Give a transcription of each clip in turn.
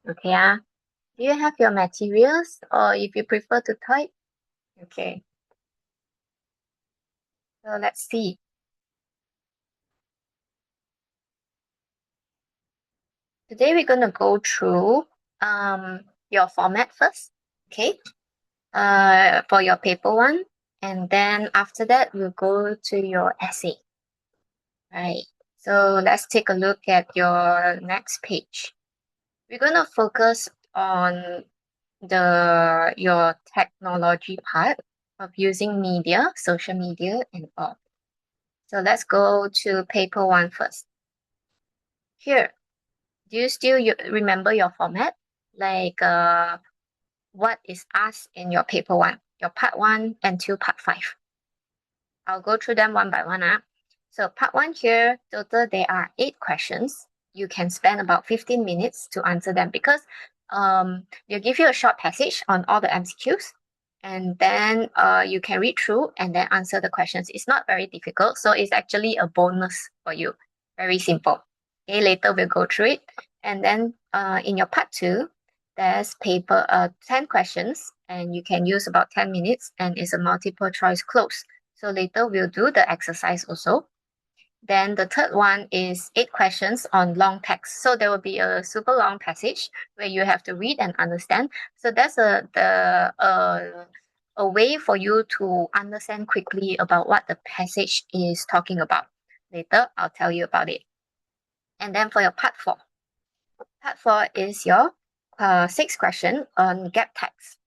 Okay, do you have your materials or if you prefer to type? Okay, so let's see. Today we're going to go through your format first, okay? For your paper one, and then after that we'll go to your essay. Right. So let's take a look at your next page. We're going to focus on your technology part of using media, social media, and all. So let's go to paper one first. Here, do you still remember your format? Like what is asked in your paper one, your part one until part five. I'll go through them one by one. So part one here, total there are 8 questions. You can spend about 15 minutes to answer them because they'll give you a short passage on all the MCQs, and then you can read through and then answer the questions. It's not very difficult, so it's actually a bonus for you. Very simple. Okay, later we'll go through it. And then in your part two, there's paper 10 questions, and you can use about 10 minutes, and it's a multiple choice close. So later we'll do the exercise also. Then the third one is 8 questions on long text. So there will be a super long passage where you have to read and understand. So that's a way for you to understand quickly about what the passage is talking about. Later, I'll tell you about it. And then for your part 4. Part 4 is your 6th question on gap text.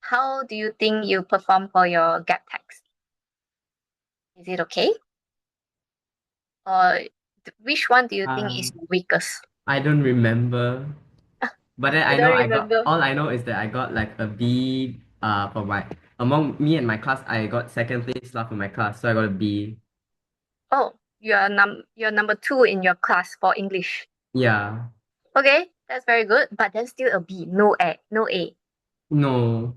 How do you think you perform for your gap text? Is it okay? Or which one do you think is the weakest? I don't remember. But then You I don't know I got remember? all I know is that I got like a B for my among me and my class I got second place lah for my class, so I got a B. Oh, you're number 2 in your class for English. Yeah. Okay, that's very good, but there's still a B, no A, no A. No.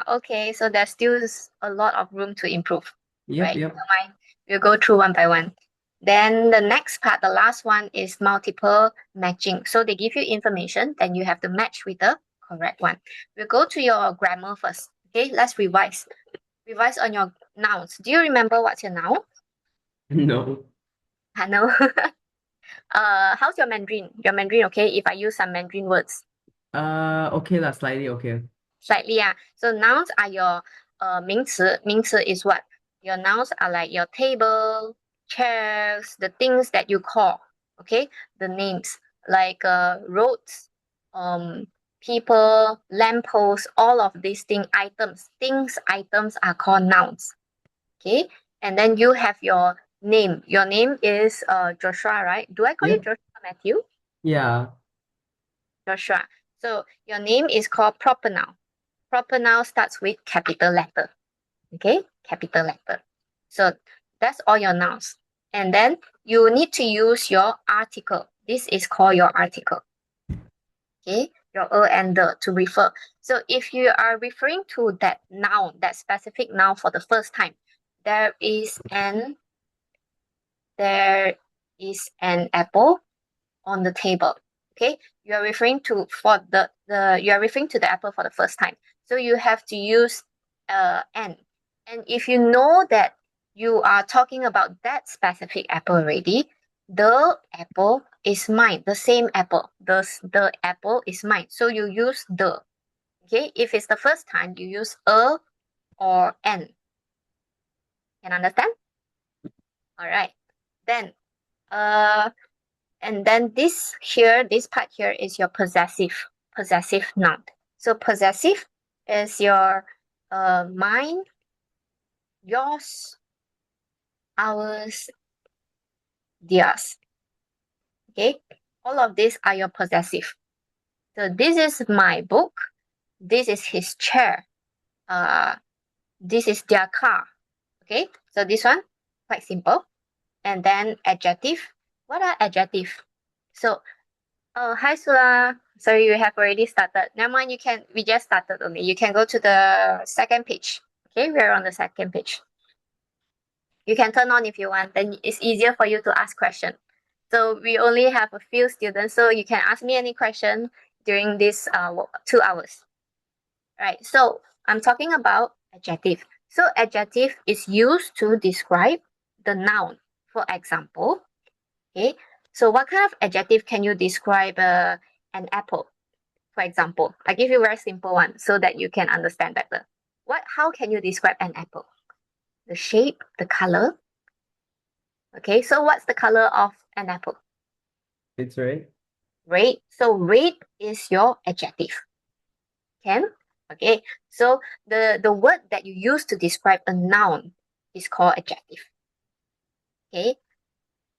Okay, so there's still a lot of room to improve. Yep, Right, yep. never mind. We'll go through one by one. Then the next part, the last one is multiple matching. So they give you information, then you have to match with the correct one. We'll go to your grammar first. Okay, let's revise. Revise on your nouns. Do you remember what's your noun? No. I know. How's your Mandarin? Your Mandarin, okay? If I use some Mandarin words, Okay lah, slightly okay. slightly, yeah. So nouns are your 名词. 名词 is what? Your nouns are like your table, chairs, the things that you call, okay? The names like roads, people, lampposts, all of these items are called nouns, okay? And then you have your name. Your name is Joshua, right? Do I call you Yep. Joshua, Matthew? Yeah. Joshua. So your name is called proper noun. Proper noun starts with capital letter. Okay, capital letter. So that's all your nouns. And then you need to use your article. This is called your article. Okay, your and the to refer. So if you are referring to that noun, that specific noun for the first time, there is an there is an apple on the table. Okay, you are referring to the apple for the first time. So you have to use an. And if you know that you are talking about that specific apple already, the apple is mine. The same apple. The apple is mine. So you use the. Okay, if it's the first time, you use a or an. Can understand? All right. Then uh and then this part here is your possessive noun. So possessive is your mine, yours, ours, theirs. Okay, all of these are your possessive. So this is my book. This is his chair. Uh, this is their car. Okay, so this one quite simple. And then adjective. What are adjective? So oh, hi Sula. Sorry, you have already started. Never mind, we just started only. You can go to the second page. Okay, we're on the second page. You can turn on if you want, then it's easier for you to ask question. So we only have a few students, so you can ask me any question during this 2 hours. Right, so I'm talking about adjective. So adjective is used to describe the noun. For example, okay, so what kind of adjective can you describe an apple? For example, I give you a very simple one so that you can understand better. How can you describe an apple? The shape, the color. Okay, so what's the color of an apple? It's right. Red. So red is your adjective. Can? Okay, so the word that you use to describe a noun is called adjective. Okay,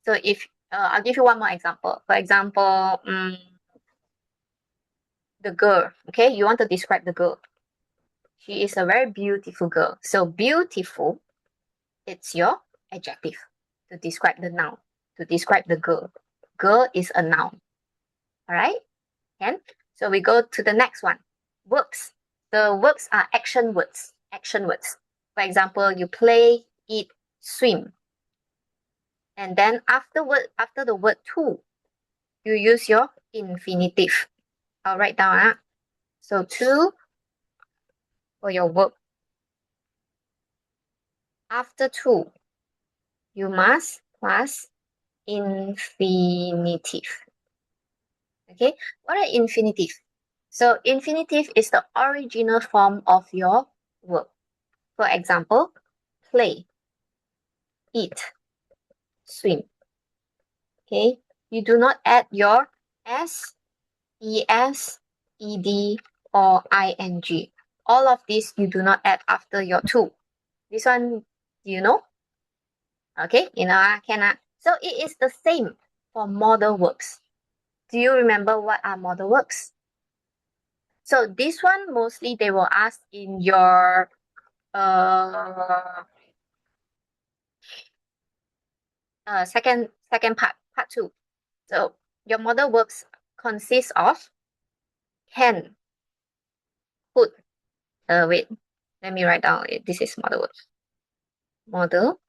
so if I'll give you one more example. For example, the girl. Okay, you want to describe the girl. She is a very beautiful girl. So beautiful, it's your adjective to describe the noun, to describe the girl. Girl is a noun. All right? And so we go to the next one. Verbs. The verbs are action words. Action words. For example, you play, eat, swim. And then after the word to, you use your infinitive. I'll write down. So to for your verb. After to, you must plus infinitive. Okay, what are infinitive? So infinitive is the original form of your verb. For example, play, eat, swim. Okay, you do not add your s, es, ed, or ing. All of these you do not add after your to. This one, you know? Okay, you know, cannot. So it is the same for modal verbs. Do you remember what are modal verbs? So this one mostly they will ask in your uh, second part two. So your modal verbs consist of can, could. Wait, let me write down. This is modal verbs. Modal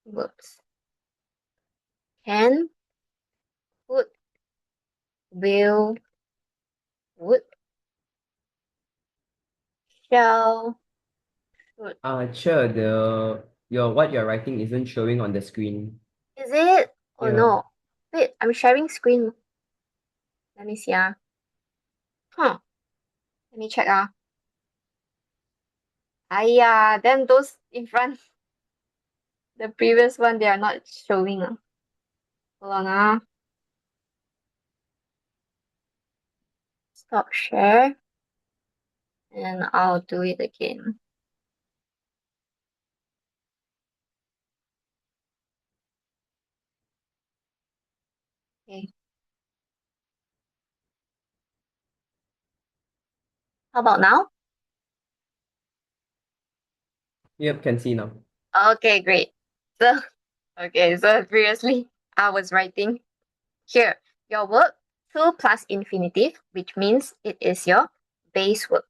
verbs can, could, will, would, shall, should. Sure. What you're writing isn't showing on the screen. Is it? Oh Yeah. no. Wait, I'm sharing screen. Let me see. Huh. Let me check. Then those in front, the previous one, they are not showing. Hold on. Stop share. And I'll do it again. Okay. How about now? Yep, can see now. Okay, great. So, okay, so previously I was writing here your verb to plus infinitive, which means it is your base verb.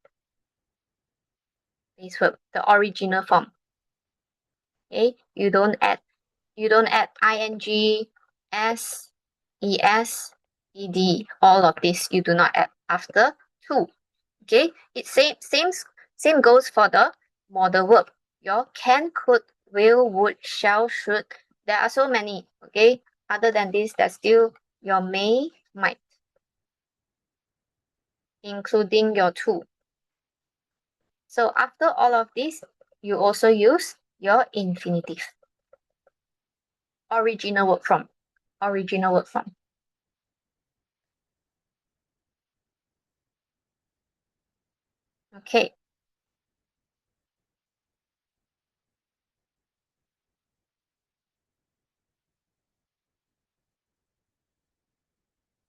Base verb, the original form. Okay, you don't add ing, s, es, ed, all of this you do not add after to. Okay, it same goes for the modal verb. Your can, could, will, would, shall, should. There are so many. Okay, other than this, there's still your may, might, including your to. So after all of this, you also use your infinitive. Original verb form. Original verb form. Okay.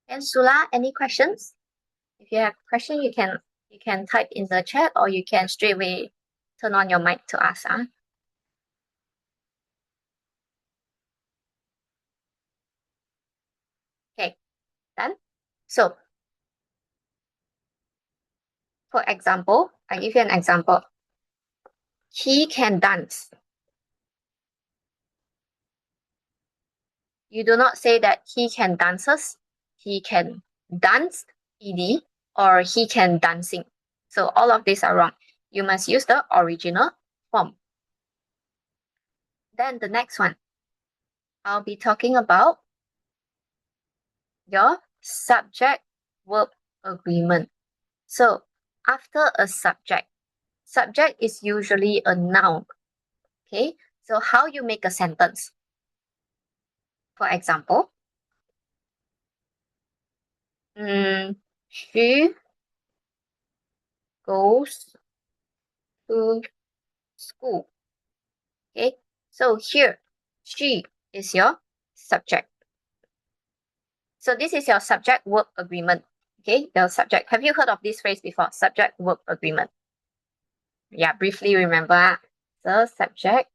And Sula, any questions? If you have question, you can type in the chat or you can straight away turn on your mic to ask. Okay, done. So, for example, I give you an example. He can dance. You do not say that he can dances, he can dance, ed, or he can dancing. So all of these are wrong. You must use the original form. Then the next one, I'll be talking about your subject-verb agreement. So after a subject is usually a noun. Okay, so how you make a sentence? For example, she goes to school. Okay, so here, she is your subject. So this is your subject-verb agreement. Okay, the subject. Have you heard of this phrase before? Subject-verb agreement. Yeah, briefly remember. So subject-verb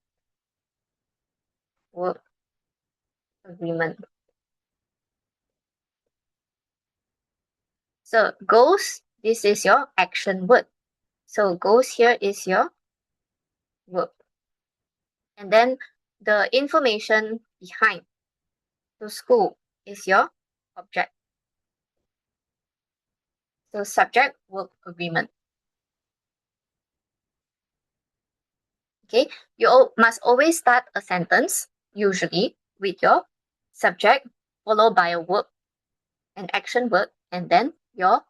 agreement. So goes, this is your action word. So goes here is your verb. And then the information behind to school is your object. So subject verb agreement. Okay, you must always start a sentence usually with your subject followed by a verb, an action word, and then your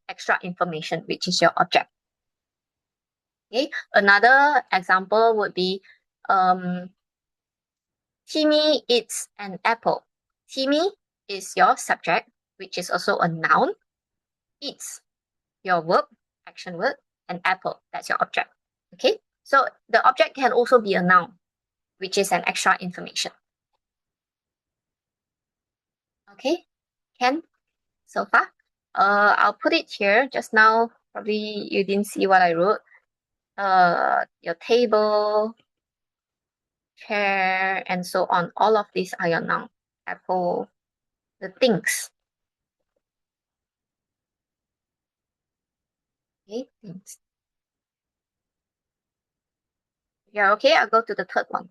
extra information, which is your object. Okay, another example would be Timmy eats an apple. Timmy is your subject, which is also a noun. Eats, your verb, action word, and apple, that's your object. Okay, so the object can also be a noun, which is an extra information. Okay, can so far? I'll put it here. Just now, probably you didn't see what I wrote. Your table, chair, and so on. All of these are your noun. Apple, the things. Okay, things. Yeah, okay, I'll go to the third one.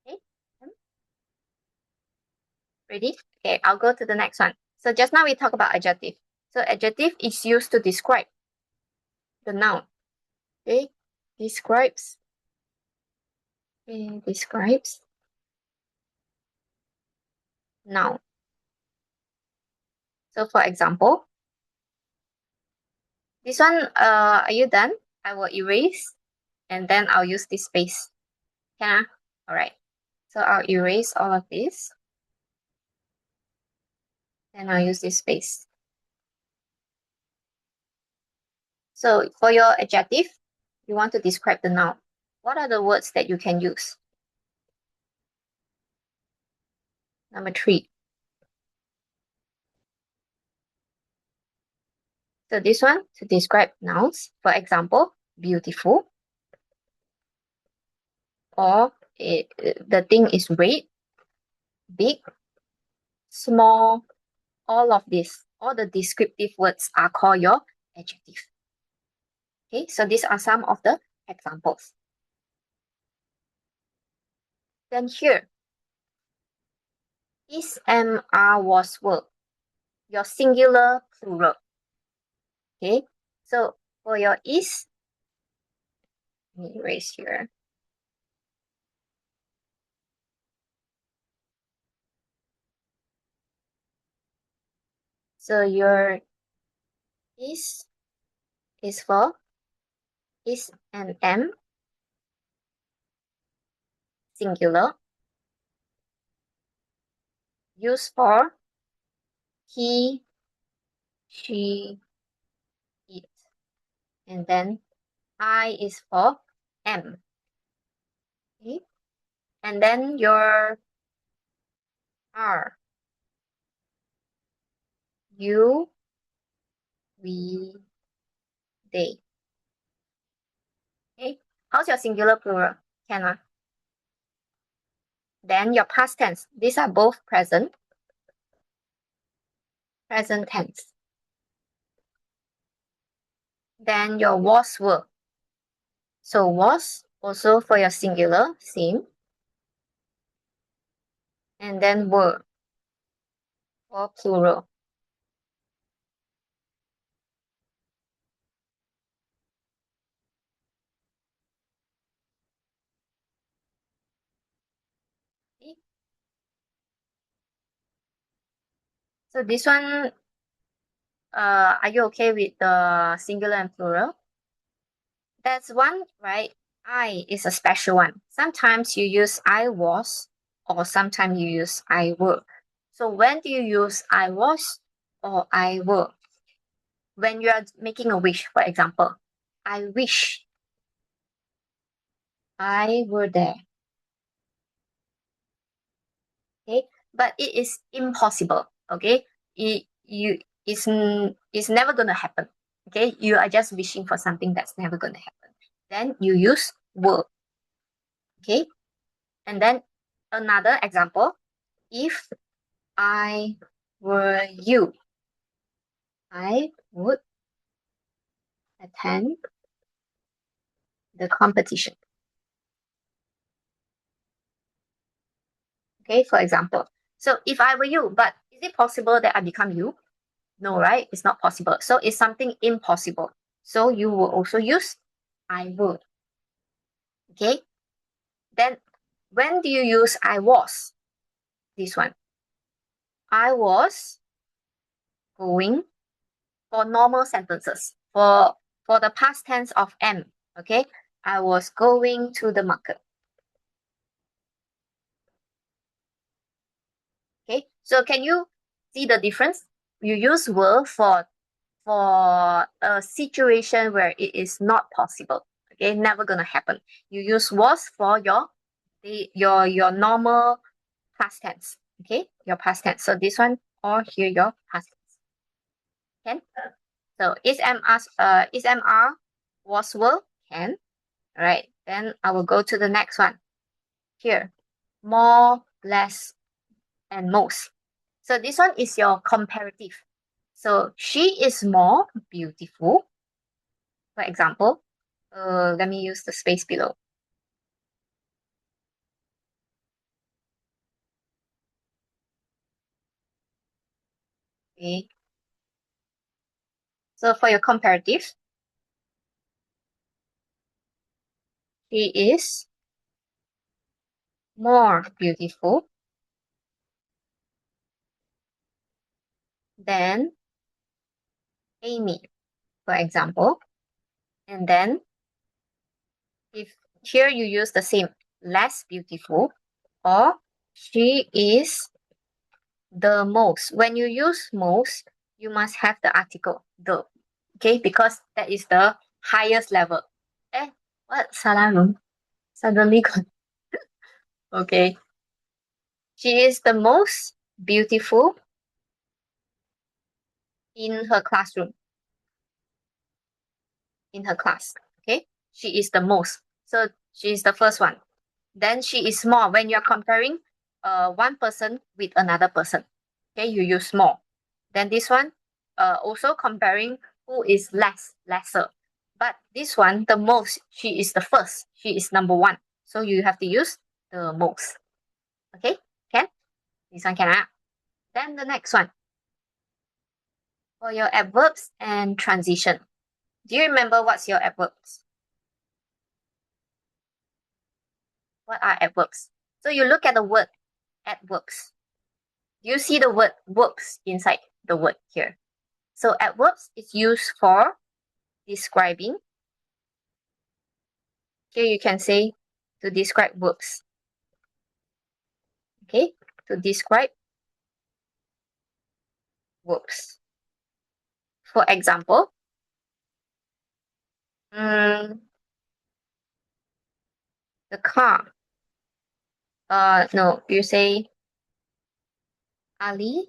Okay, ready? Okay, I'll go to the next one. So just now we talked about adjective. So adjective is used to describe the noun. Okay, describes. Okay, describes noun. So for example, this one, are you done? I will erase and then I'll use this space. Yeah, all right. So I'll erase all of this. Then I'll use this space. So for your adjective, you want to describe the noun. What are the words that you can use? Number 3. So this one, to describe nouns, for example, beautiful, or the thing is red, big, small, all of this, all the descriptive words are called your adjective. Okay, so these are some of the examples. Then here, is, am, are, was, were, your singular, plural. Okay, so for your is, let me erase here. So your is for is and am, singular, used for he, she, it, and then I is for am. Okay, And then your are you, we, they. Okay. How's your singular plural? Can. Then your past tense. These are both present tense. Then your was, were. So was also for your singular, same. And then were for plural. Okay. So this one, are you okay with the singular and plural? That's one, right? I is a special one. Sometimes you use I was, or sometimes you use I were. So when do you use I was or I were? When you are making a wish, for example, I wish I were there. Okay, but it is impossible. Okay, it's never gonna happen. Okay, you are just wishing for something that's never gonna happen. Then you use were. Okay, and then another example, if I were you, I would attend the competition. Okay, for example. So if I were you, but is it possible that I become you? No, right? It's not possible. So it's something impossible. So you will also use I would. Okay. Then when do you use I was? This one. I was going for normal sentences. For the past tense of am. Okay. I was going to the market. Okay. So can you see the difference? You use were for a situation where it is not possible. Okay, never gonna happen. You use was for your normal past tense. Okay, your past tense. So this one or here your past tense. Can. So is mr was were can. All right. Then I will go to the next one. Here, more, less, and most. So this one is your comparative. So she is more beautiful. For example, let me use the space below. Okay. So for your comparative, she is more beautiful than Amy, for example. And then if here you use the same less beautiful or she is the most. When you use most, you must have the article the. Okay, because that is the highest level. Eh, what? Salah room? Suddenly got okay. She is the most beautiful in her classroom, in her class. Okay, she is the most. So she is the first one. Then she is more when you're comparing one person with another person. Okay, you use more. Then this one, also comparing who is lesser. But this one, the most, she is the first. She is number one. So you have to use the most. Okay, can? This one can. Then the next one, for your adverbs and transition. Do you remember what's your adverbs? What are adverbs? So you look at the word adverbs. Do you see the word verbs inside the word here? So adverbs is used for describing. Here you can say to describe verbs. Okay, to describe verbs. For example, the car No, you say Ali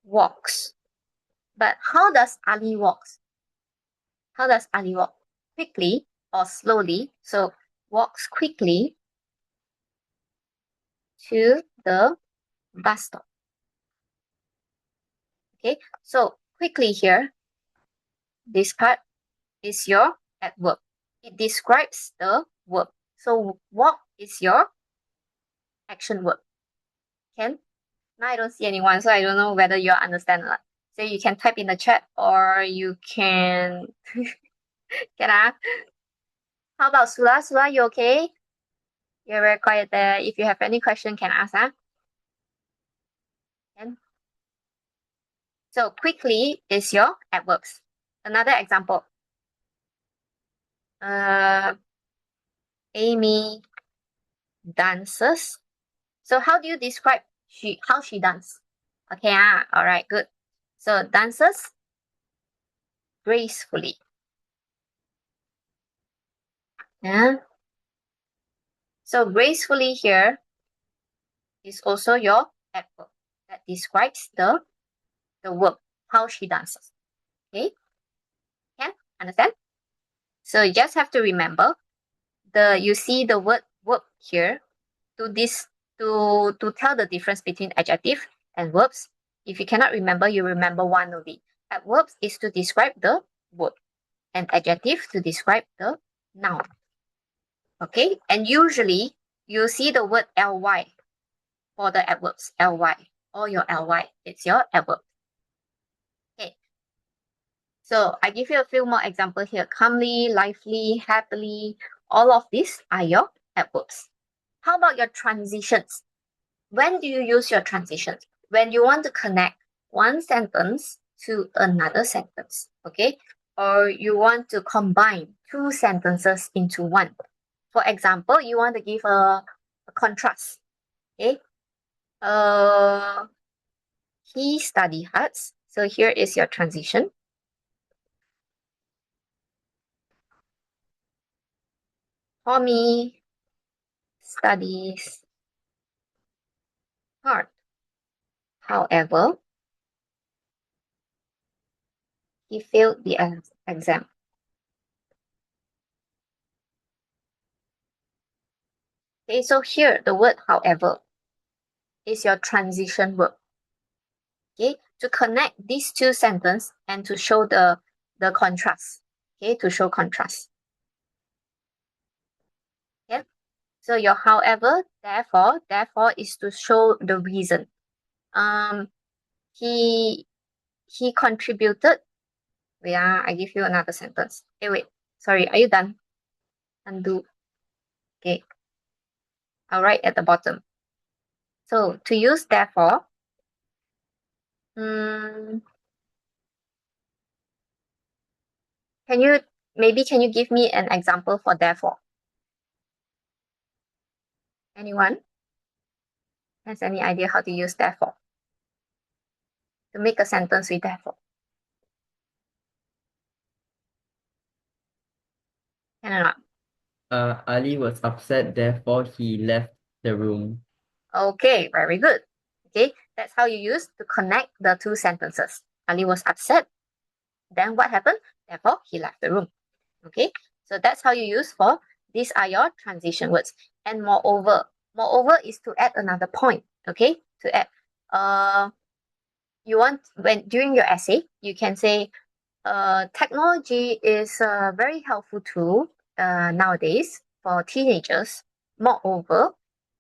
walks. But how does Ali walks? How does Ali walk? Quickly or slowly? So walks quickly to the bus stop. Okay, so quickly here, this part is your adverb. It describes the verb. So walk is your action verb. Can? Now I don't see anyone, so I don't know whether you understand or not. So you can type in the chat or you can can I? How about Sula? Sula, you okay? You're very quiet there. If you have any question, can ask, huh? Can? So quickly is your adverbs. Another example. Amy dances. So how do you describe how she dances? Okay, all right, good. So dances gracefully. Yeah. So gracefully here is also your adverb that describes the verb, how she dances. Okay? Can understand? So you just have to remember you see the word verb here to tell the difference between adjective and verbs. If you cannot remember, you remember one only. Adverbs is to describe the verb and adjective to describe the noun. Okay, and usually you see the word ly for the adverbs, ly or your ly. It's your adverb. Okay, so I give you a few more examples here. Calmly, lively, happily. All of these are your adverbs. How about your transitions? When do you use your transitions? When you want to connect one sentence to another sentence, okay? Or you want to combine two sentences into one. For example, you want to give a contrast, okay? He study hard. So here is your transition. Tommy studies hard. However, he failed the exam. Okay, so here the word however is your transition verb. Okay, to connect these two sentences and to show the contrast. Okay, to show contrast. Okay, so your however, therefore is to show the reason. He contributed. Yeah, I give you another sentence. Hey, wait, sorry, are you done? Undo. Okay, I'll write at the bottom. So to use therefore, can you give me an example for therefore? Anyone has any idea how to use therefore? To make a sentence with therefore. Can or not? Ali was upset, therefore he left the room. Okay, very good. Okay, that's how you use to connect the two sentences. Ali was upset. Then what happened? Therefore, he left the room. Okay, so that's how you use for these are your transition words. And moreover is to add another point. Okay, to add. You want when during your essay you can say, technology is a very helpful tool nowadays for teenagers. Moreover,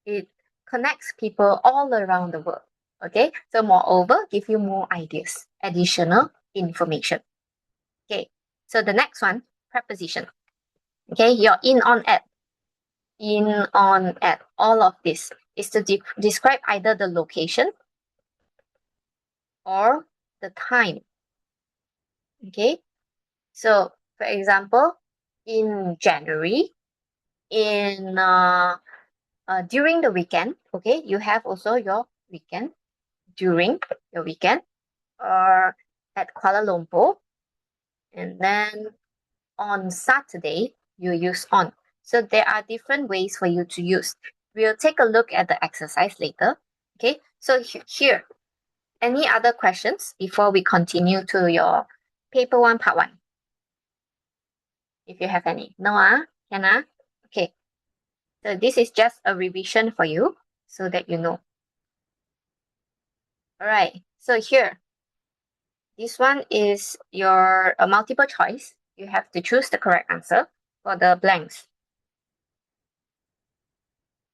it connects people all around the world. Okay, so moreover, give you more ideas, additional information. Okay, so the next one, preposition. Okay, your in, on, at, all of this is to describe either the location or the time. Okay, so for example, in January, in during the weekend, okay, you have also your weekend, during your weekend, or at Kuala Lumpur, and then on Saturday you use on. So there are different ways for you to use. We'll take a look at the exercise later. Okay, so here, any other questions before we continue to your paper 1, part 1? If you have any. No, Can Okay. So this is just a revision for you so that you know. All right. So here, this one is your multiple choice. You have to choose the correct answer for the blanks.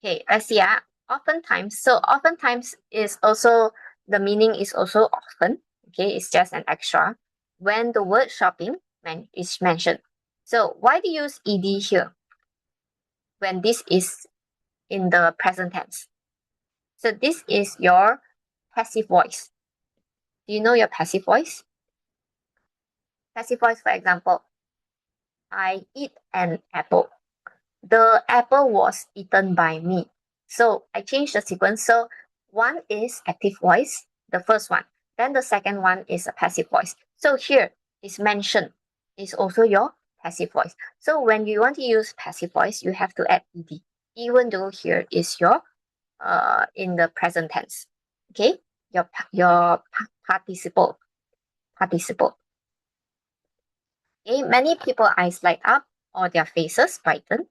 Okay, let's see. Oftentimes, so oftentimes is also, the meaning is also often. Okay, it's just an extra when the word shopping is mentioned. So why do you use ed here when this is in the present tense? So this is your passive voice. Do you know your passive voice? Passive voice, for example, I eat an apple. The apple was eaten by me. So I changed the sequence. So one is active voice, the first one. Then the second one is a passive voice. So here is mentioned is also your passive voice. So when you want to use passive voice, you have to add ed, even though here is your in the present tense. Okay, your participle. Okay, many people eyes light up or their faces brighten.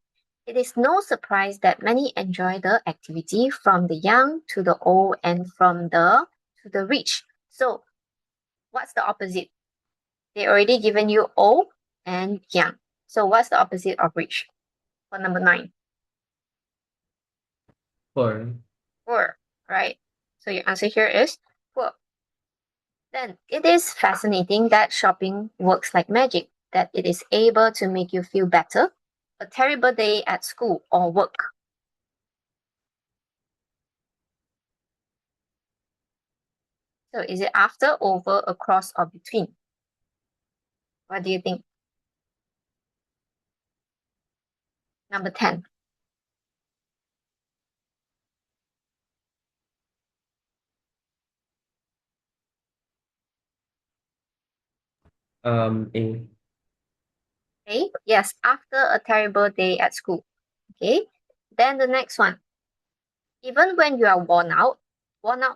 It is no surprise that many enjoy the activity, from the young to the old and from the to the rich. So what's the opposite? They already given you old and young. So what's the opposite of rich? For number 9. Poor. Poor, right? So your answer here is poor. Then it is fascinating that shopping works like magic, that it is able to make you feel better. A terrible day at school or work. So is it after, over, across, or between? What do you think? Number 10. A. Okay, yes, after a terrible day at school. Okay, then the next one. Even when you are worn out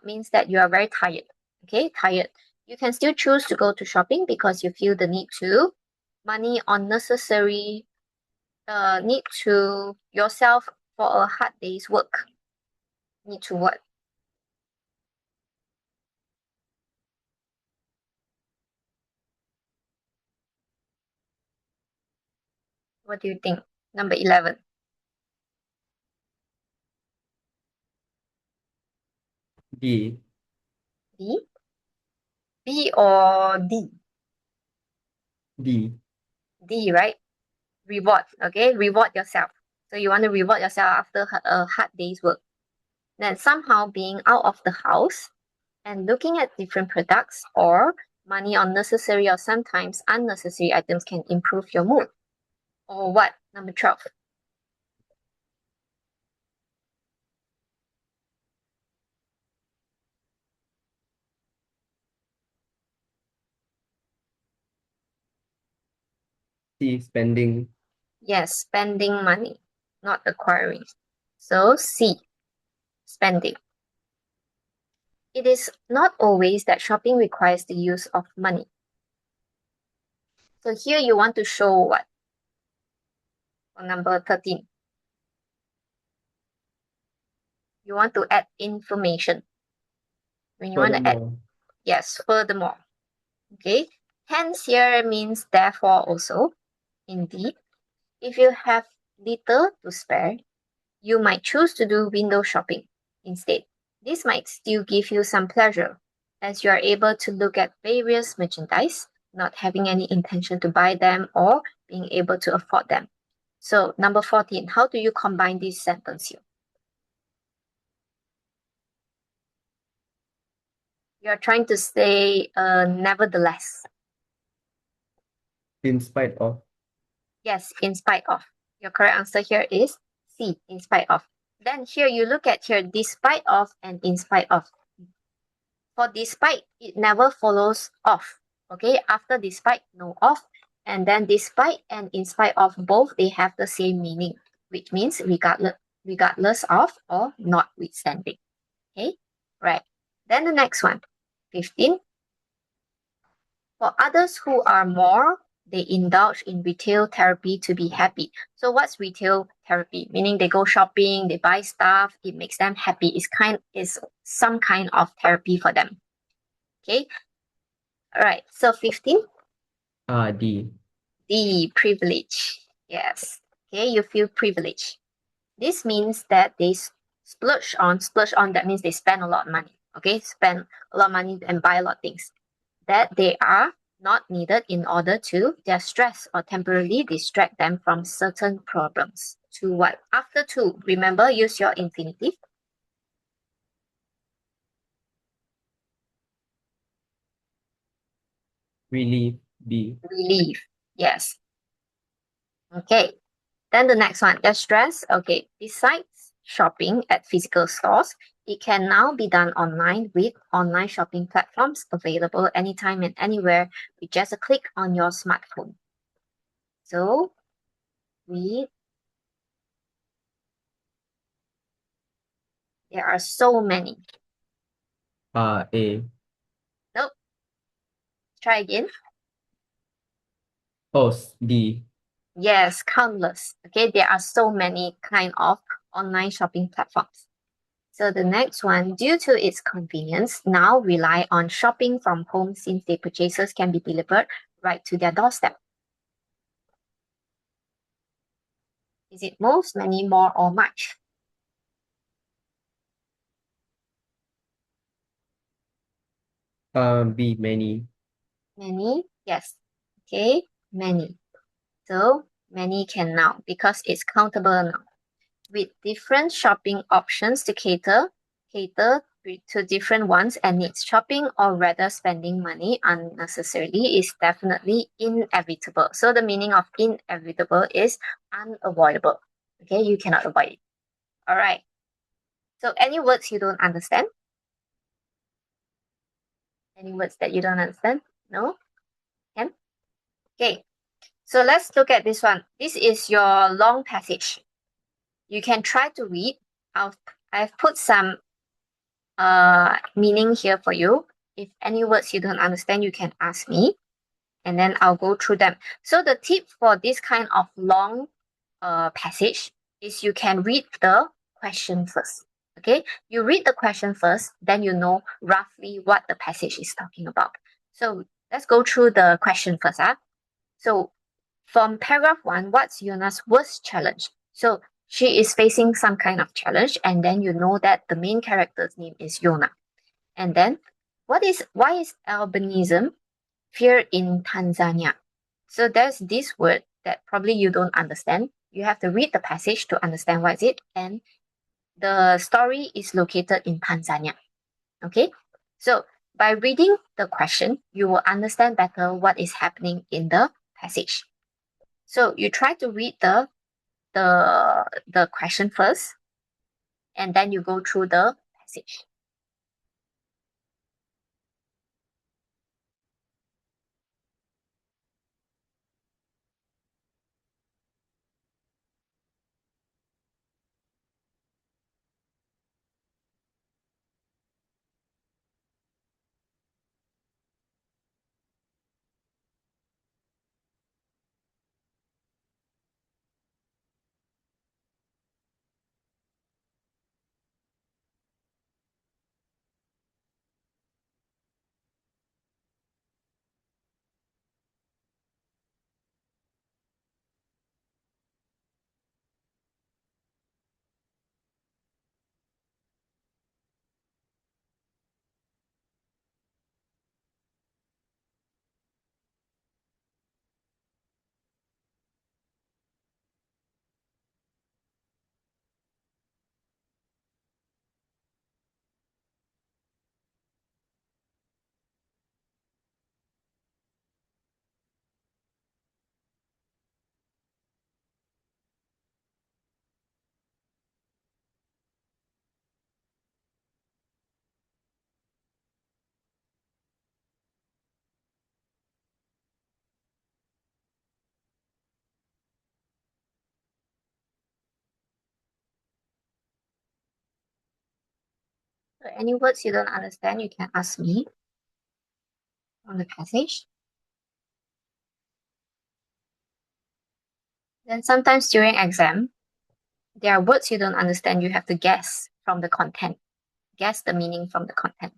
means that you are very tired. Okay, tired. You can still choose to go to shopping because you feel the need to. Money unnecessary, need to yourself for a hard day's work. Need to what? What do you think? Number 11. D. D? B or D? D. D, right? Reward, okay? Reward yourself. So you want to reward yourself after a hard day's work. Then somehow being out of the house and looking at different products or money on necessary or sometimes unnecessary items can improve your mood. Or what? Number 12. C. Spending. Yes, spending money, not acquiring. So C, spending. It is not always that shopping requires the use of money. So here you want to show what? On number 13. You want to add information. When you want to add, Furthermore. yes, furthermore. Okay. Hence here means therefore also. Indeed, if you have little to spare, you might choose to do window shopping instead. This might still give you some pleasure, as you are able to look at various merchandise, not having any intention to buy them or being able to afford them. So number 14, how do you combine this sentence here? You are trying to say nevertheless. In spite of. Yes, in spite of. Your correct answer here is C, in spite of. Then here you look at here, despite of and in spite of. For despite, it never follows of. Okay, after despite, no of. And then despite and in spite of, both, they have the same meaning, which means regardless. regardless of or notwithstanding. Okay, right. Then the next one, 15. For others who are more, they indulge in retail therapy to be happy. So what's retail therapy? Meaning they go shopping, they buy stuff, it makes them happy. Is some kind of therapy for them. Okay. All right. So 15, D. the privilege. Yes. Okay, you feel privileged. This means that they splurge on, that means they spend a lot of money. Okay, spend a lot of money and buy a lot of things that they are not needed in order to their stress or temporarily distract them from certain problems. To what? After to, remember, use your infinitive. Relief. B. Relieve. Yes. Okay. Then the next one, their stress. Okay. Besides shopping at physical stores, it can now be done online with online shopping platforms available anytime and anywhere with just a click on your smartphone. So there are so many. A. Nope. Try again. Oh, D. Yes, countless. Okay, there are so many kind of online shopping platforms. So the next one, due to its convenience, now rely on shopping from home since their purchases can be delivered right to their doorstep. Is it most, many, more, or much? B. Many. Many? Yes. Okay, many. So many can now because it's countable now. With different shopping options to cater to different wants and needs. Shopping or rather spending money unnecessarily is definitely inevitable. So the meaning of inevitable is unavoidable. Okay, you cannot avoid it. All right. So any words you don't understand? Any words that you don't understand? No? Can? Okay. So let's look at this one. This is your long passage. You can try to read. I've put some meaning here for you. If any words you don't understand, you can ask me and then I'll go through them. So the tip for this kind of long passage is you can read the question first. Okay, you read the question first, then you know roughly what the passage is talking about. So let's go through the question first. So from paragraph 1, what's Yona's worst challenge? So she is facing some kind of challenge, and then you know that the main character's name is Yona. And then why is albinism feared in Tanzania? So there's this word that probably you don't understand. You have to read the passage to understand what is it. And the story is located in Tanzania. Okay? So by reading the question, you will understand better what is happening in the passage. So you try to read the question first, and then you go through the passage. So any words you don't understand, you can ask me on the passage. Then sometimes during exam, there are words you don't understand, you have to guess from the content. Guess the meaning from the content.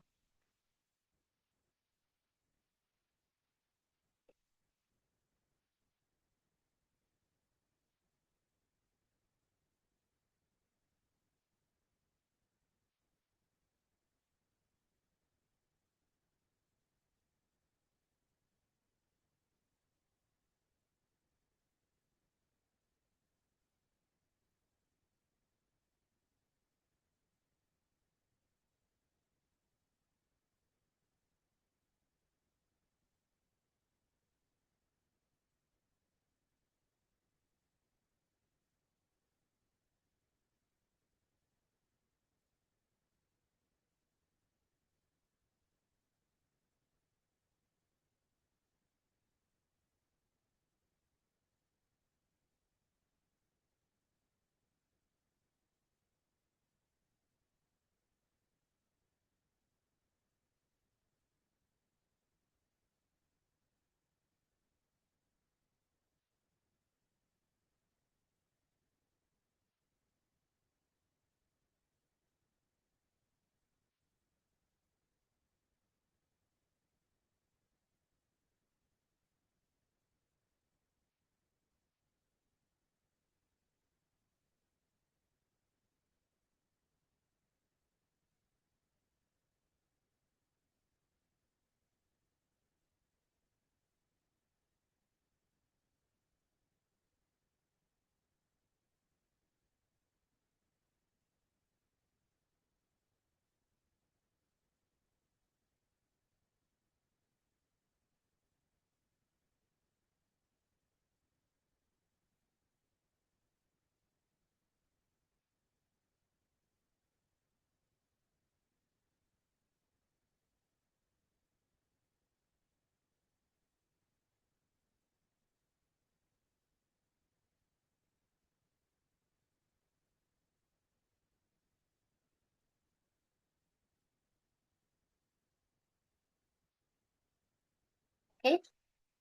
Okay,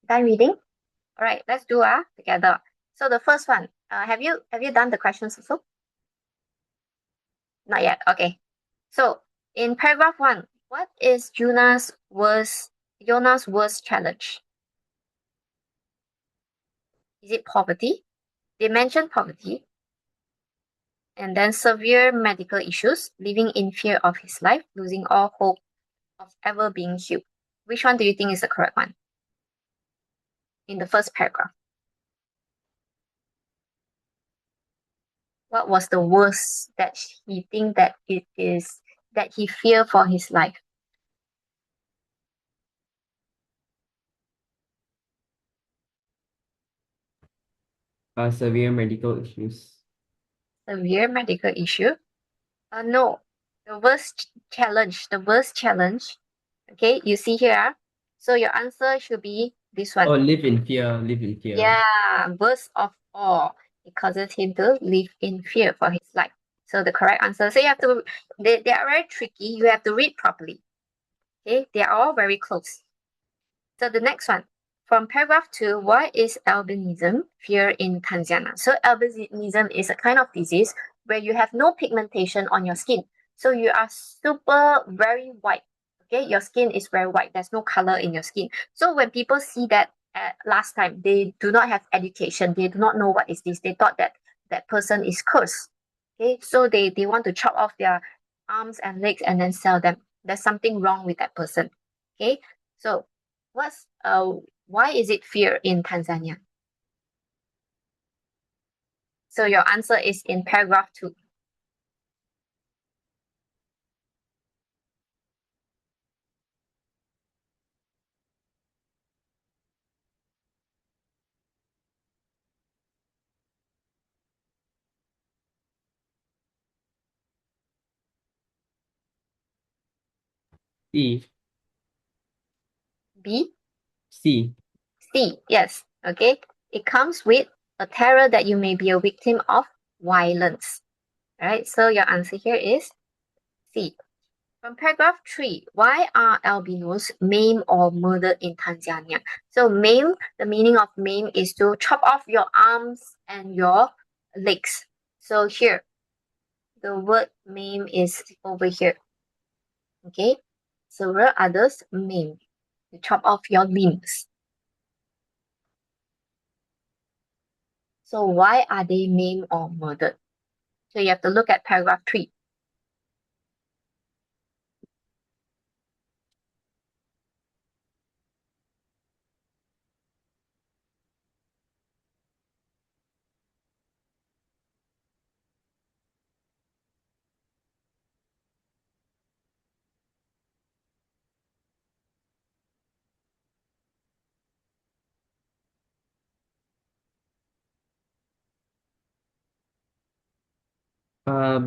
done reading? All right, let's do together. So the first one, have you done the questions also? Not yet. Okay. So in paragraph one, what is Jonas' worst challenge? Is it poverty? They mention poverty, and then severe medical issues, living in fear of his life, losing all hope of ever being healed. Which one do you think is the correct one in the first paragraph? What was the worst that he think that it is that he fear for his life? Severe medical issues. Severe medical issue? No. The worst challenge. Okay, you see here. So your answer should be this one. Oh, live in fear. Live in fear. Yeah, worst of all. It causes him to live in fear for his life. So the correct answer. So you have to, they are very tricky. You have to read properly. Okay, they are all very close. So the next one, from paragraph 2, why is albinism fear in Tanzania? So albinism is a kind of disease where you have no pigmentation on your skin. So you are very white. Okay, your skin is very white. There's no color in your skin. So when people see that last time, they do not have education. They do not know what is this. They thought that that person is cursed. Okay, so they want to chop off their arms and legs and then sell them. There's something wrong with that person. Okay, so what's why is it fear in Tanzania? So your answer is in paragraph 2. C. B, C. C, yes. Okay. It comes with a terror that you may be a victim of violence. All right. So your answer here is C. From paragraph 3, why are albinos maimed or murdered in Tanzania? So maim, the meaning of maim is to chop off your arms and your legs. So here, the word maim is over here. Okay, several others maim, to chop off your limbs. So why are they maimed or murdered? So you have to look at paragraph 3.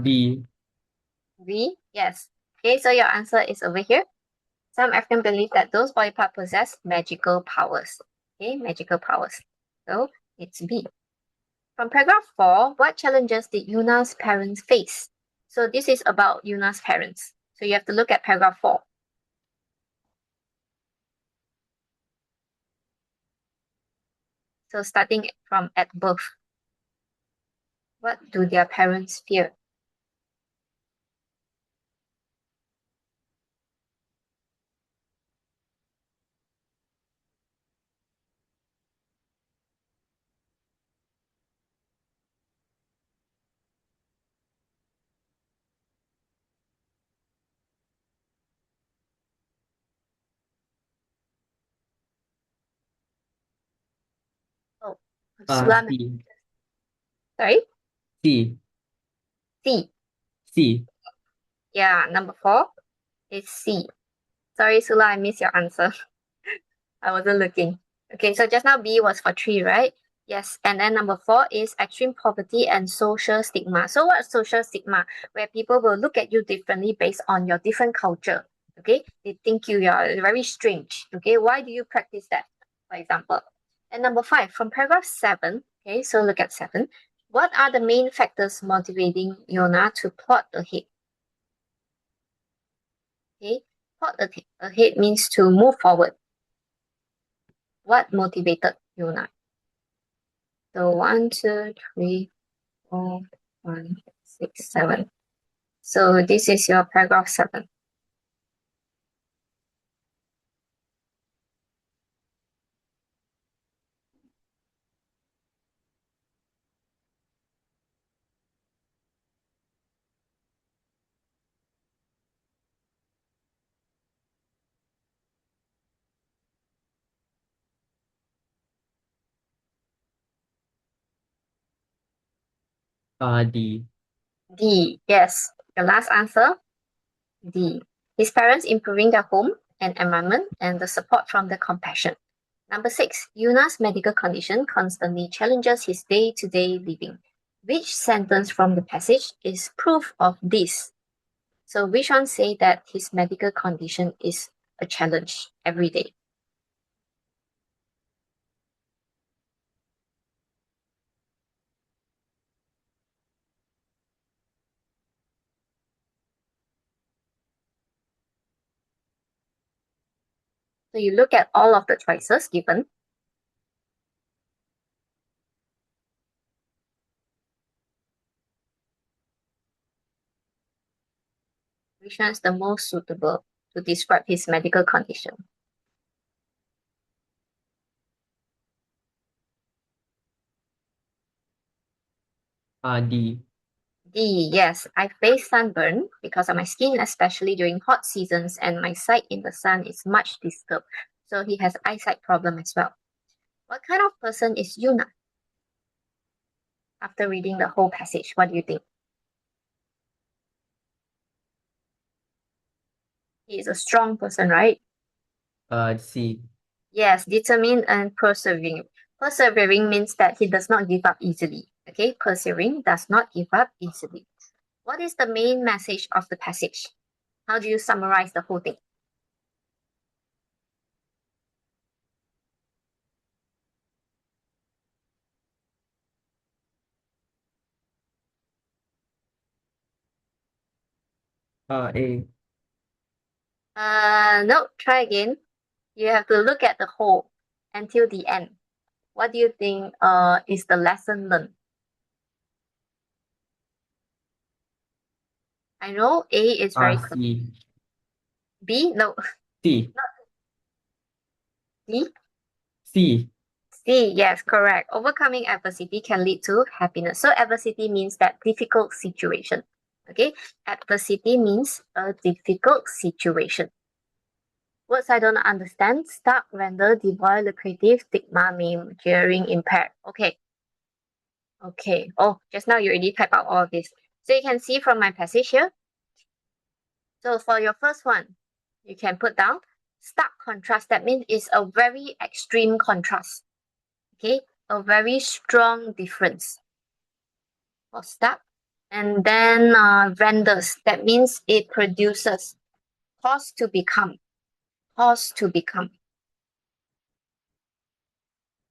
B. B, yes. Okay, so your answer is over here. Some Africans believe that those body parts possess magical powers. Okay, magical powers. So it's B. From paragraph 4, what challenges did Yuna's parents face? So this is about Yuna's parents. So you have to look at paragraph 4. So starting from at birth, what do their parents fear? Oh, Sula, C. sorry, C. C. C. Yeah, number 4 is C. Sorry, Sula, I missed your answer. I wasn't looking. Okay, so just now B was for 3, right? Yes, and then number 4 is extreme poverty and social stigma. So what's social stigma? Where people will look at you differently based on your different culture. Okay, they think you are very strange. Okay, why do you practice that, for example? And number 5, from paragraph 7, okay, so look at 7. What are the main factors motivating Yona to plot ahead? Okay, plot ahead means to move forward. What motivated Yona? So 1, 2, 3, 4, 5, 6, 7. So this is your paragraph 7. D. D, yes. Your last answer, D. His parents improving their home and environment and the support from the compassion. Number 6, Yuna's medical condition constantly challenges his day-to-day living. Which sentence from the passage is proof of this? So which one say that his medical condition is a challenge every day? So you look at all of the choices given. Which one is the most suitable to describe his medical condition? D. D, yes, I face sunburn because of my skin, especially during hot seasons, and my sight in the sun is much disturbed. So he has eyesight problem as well. What kind of person is Yuna? After reading the whole passage, what do you think? He is a strong person, right? C. Yes, determined and persevering. Persevering means that he does not give up easily. Okay, persevering does not give up easily. What is the main message of the passage? How do you summarize the whole thing? A. No, try again. You have to look at the whole until the end. What do you think is the lesson learned? I know A is very close. C. B? No. C. D? C. C, yes, correct. Overcoming adversity can lead to happiness. So adversity means that difficult situation. Okay, adversity means a difficult situation. Words I don't understand: stuck, render, devoid, lucrative, stigma, meme, jeering, impaired. Okay. Okay. Oh, just now you already type out all of this. So you can see from my passage here. So for your first one, you can put down stark contrast. That means it's a very extreme contrast. Okay, a very strong difference for stark. And then renders. That means it produces. Cause to become. Cause to become.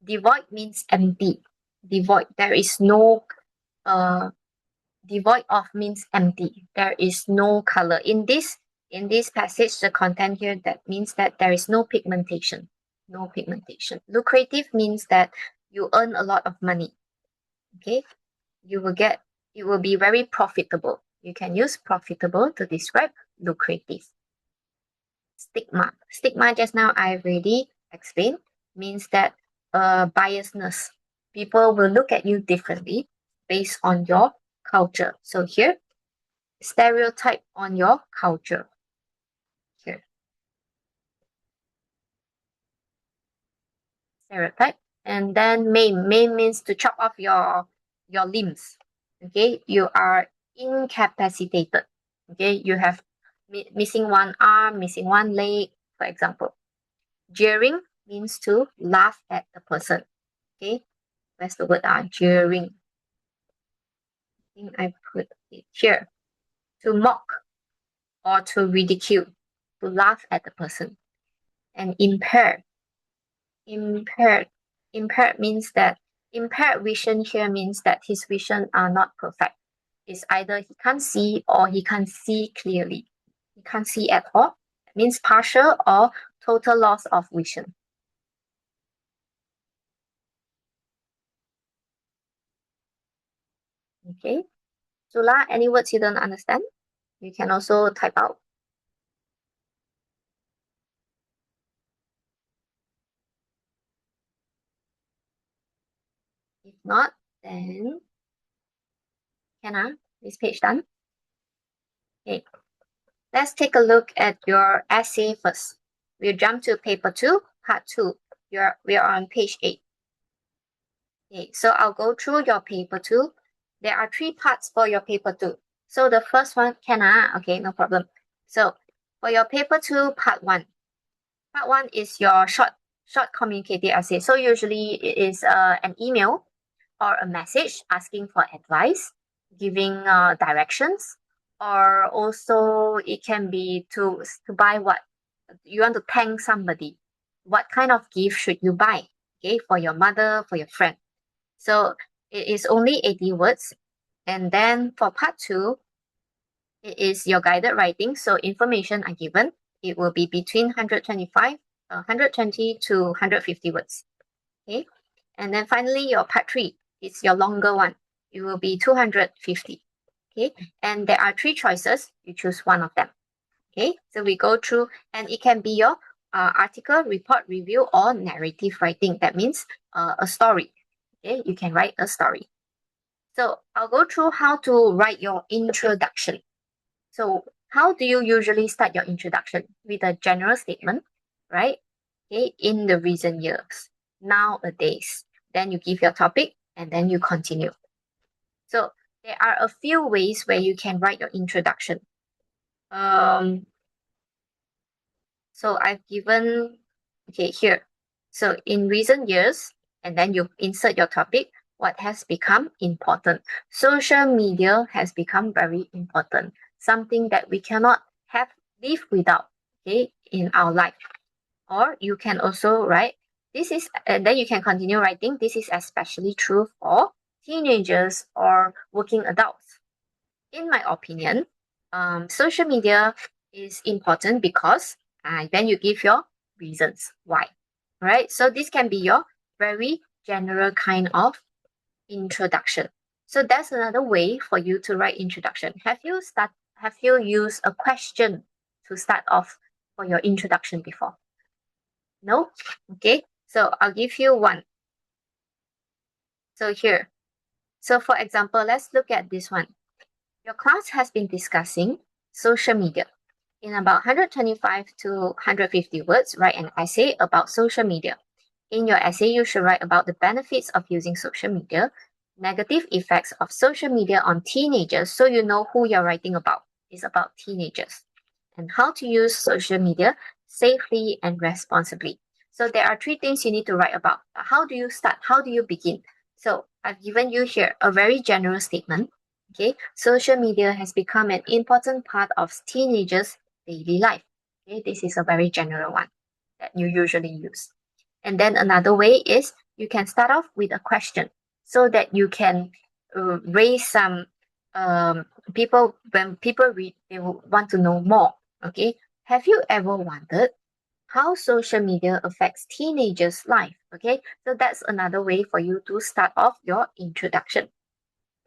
Devoid means empty. Devoid. There is no devoid of means empty. There is no color. In this passage, the content here that means that there is no pigmentation. No pigmentation. Lucrative means that you earn a lot of money. Okay? It will be very profitable. You can use profitable to describe lucrative. Stigma. Stigma just now I've already explained means that biasness. People will look at you differently based on your culture. So here, stereotype on your culture. Here, stereotype. And then maim. Maim means to chop off your limbs. Okay, you are incapacitated. Okay, you have missing one arm, missing one leg, for example. Jeering means to laugh at the person. Okay, where's the word? Jeering. I think I put it here. To mock or to ridicule, to laugh at the person. And impaired. Impaired. Impaired means that impaired vision here means that his vision are not perfect. It's either he can't see or he can't see clearly. He can't see at all. It means partial or total loss of vision. Okay. Sula, any words you don't understand? You can also type out. If not, then this page done? Okay. Let's take a look at your essay first. We'll jump to paper 2, part 2. We are on page 8. Okay, so I'll go through your paper 2. There are 3 parts for your paper 2. So the first one, okay, no problem. So for your paper 2, part 1. Part 1 is your short communicative essay. So usually it is an email or a message asking for advice, giving directions, or also it can be to buy what you want to thank somebody. What kind of gift should you buy? Okay, for your mother, for your friend. So it is only 80 words. And then for part 2, it is your guided writing. So information are given. It will be between 120 to 150 words. Okay. And then finally, your part 3 is your longer one. It will be 250. Okay. And there are 3 choices. You choose one of them. Okay. So we go through, and it can be your article, report, review, or narrative writing. That means a story. Okay. You can write a story. So I'll go through how to write your introduction. So how do you usually start your introduction? With a general statement, right? Okay, in the recent years, nowadays. Then you give your topic and then you continue. So there are a few ways where you can write your introduction. So I've given, okay, here. So in recent years, and then you insert your topic, what has become important. Social media has become very important, something that we cannot live without, okay, in our life. Or you can also write, and then you can continue writing, this is especially true for teenagers or working adults. In my opinion, social media is important because then you give your reasons why. Right? So this can be your very general kind of introduction. So that's another way for you to write introduction. Have you used a question to start off for your introduction before? No? Okay. So I'll give you one. So here. So for example, let's look at this one. Your class has been discussing social media. In about 125 to 150 words, write an essay about social media. In your essay, you should write about the benefits of using social media, negative effects of social media on teenagers, so you know who you're writing about. It's about teenagers. And how to use social media safely and responsibly. So there are three things you need to write about. How do you start? How do you begin? So I've given you here a very general statement. Okay, social media has become an important part of teenagers' daily life. Okay, this is a very general one that you usually use. And then another way is you can start off with a question so that you can raise some people, when people read, they will want to know more. Okay. Have you ever wondered how social media affects teenagers' life? Okay. So that's another way for you to start off your introduction.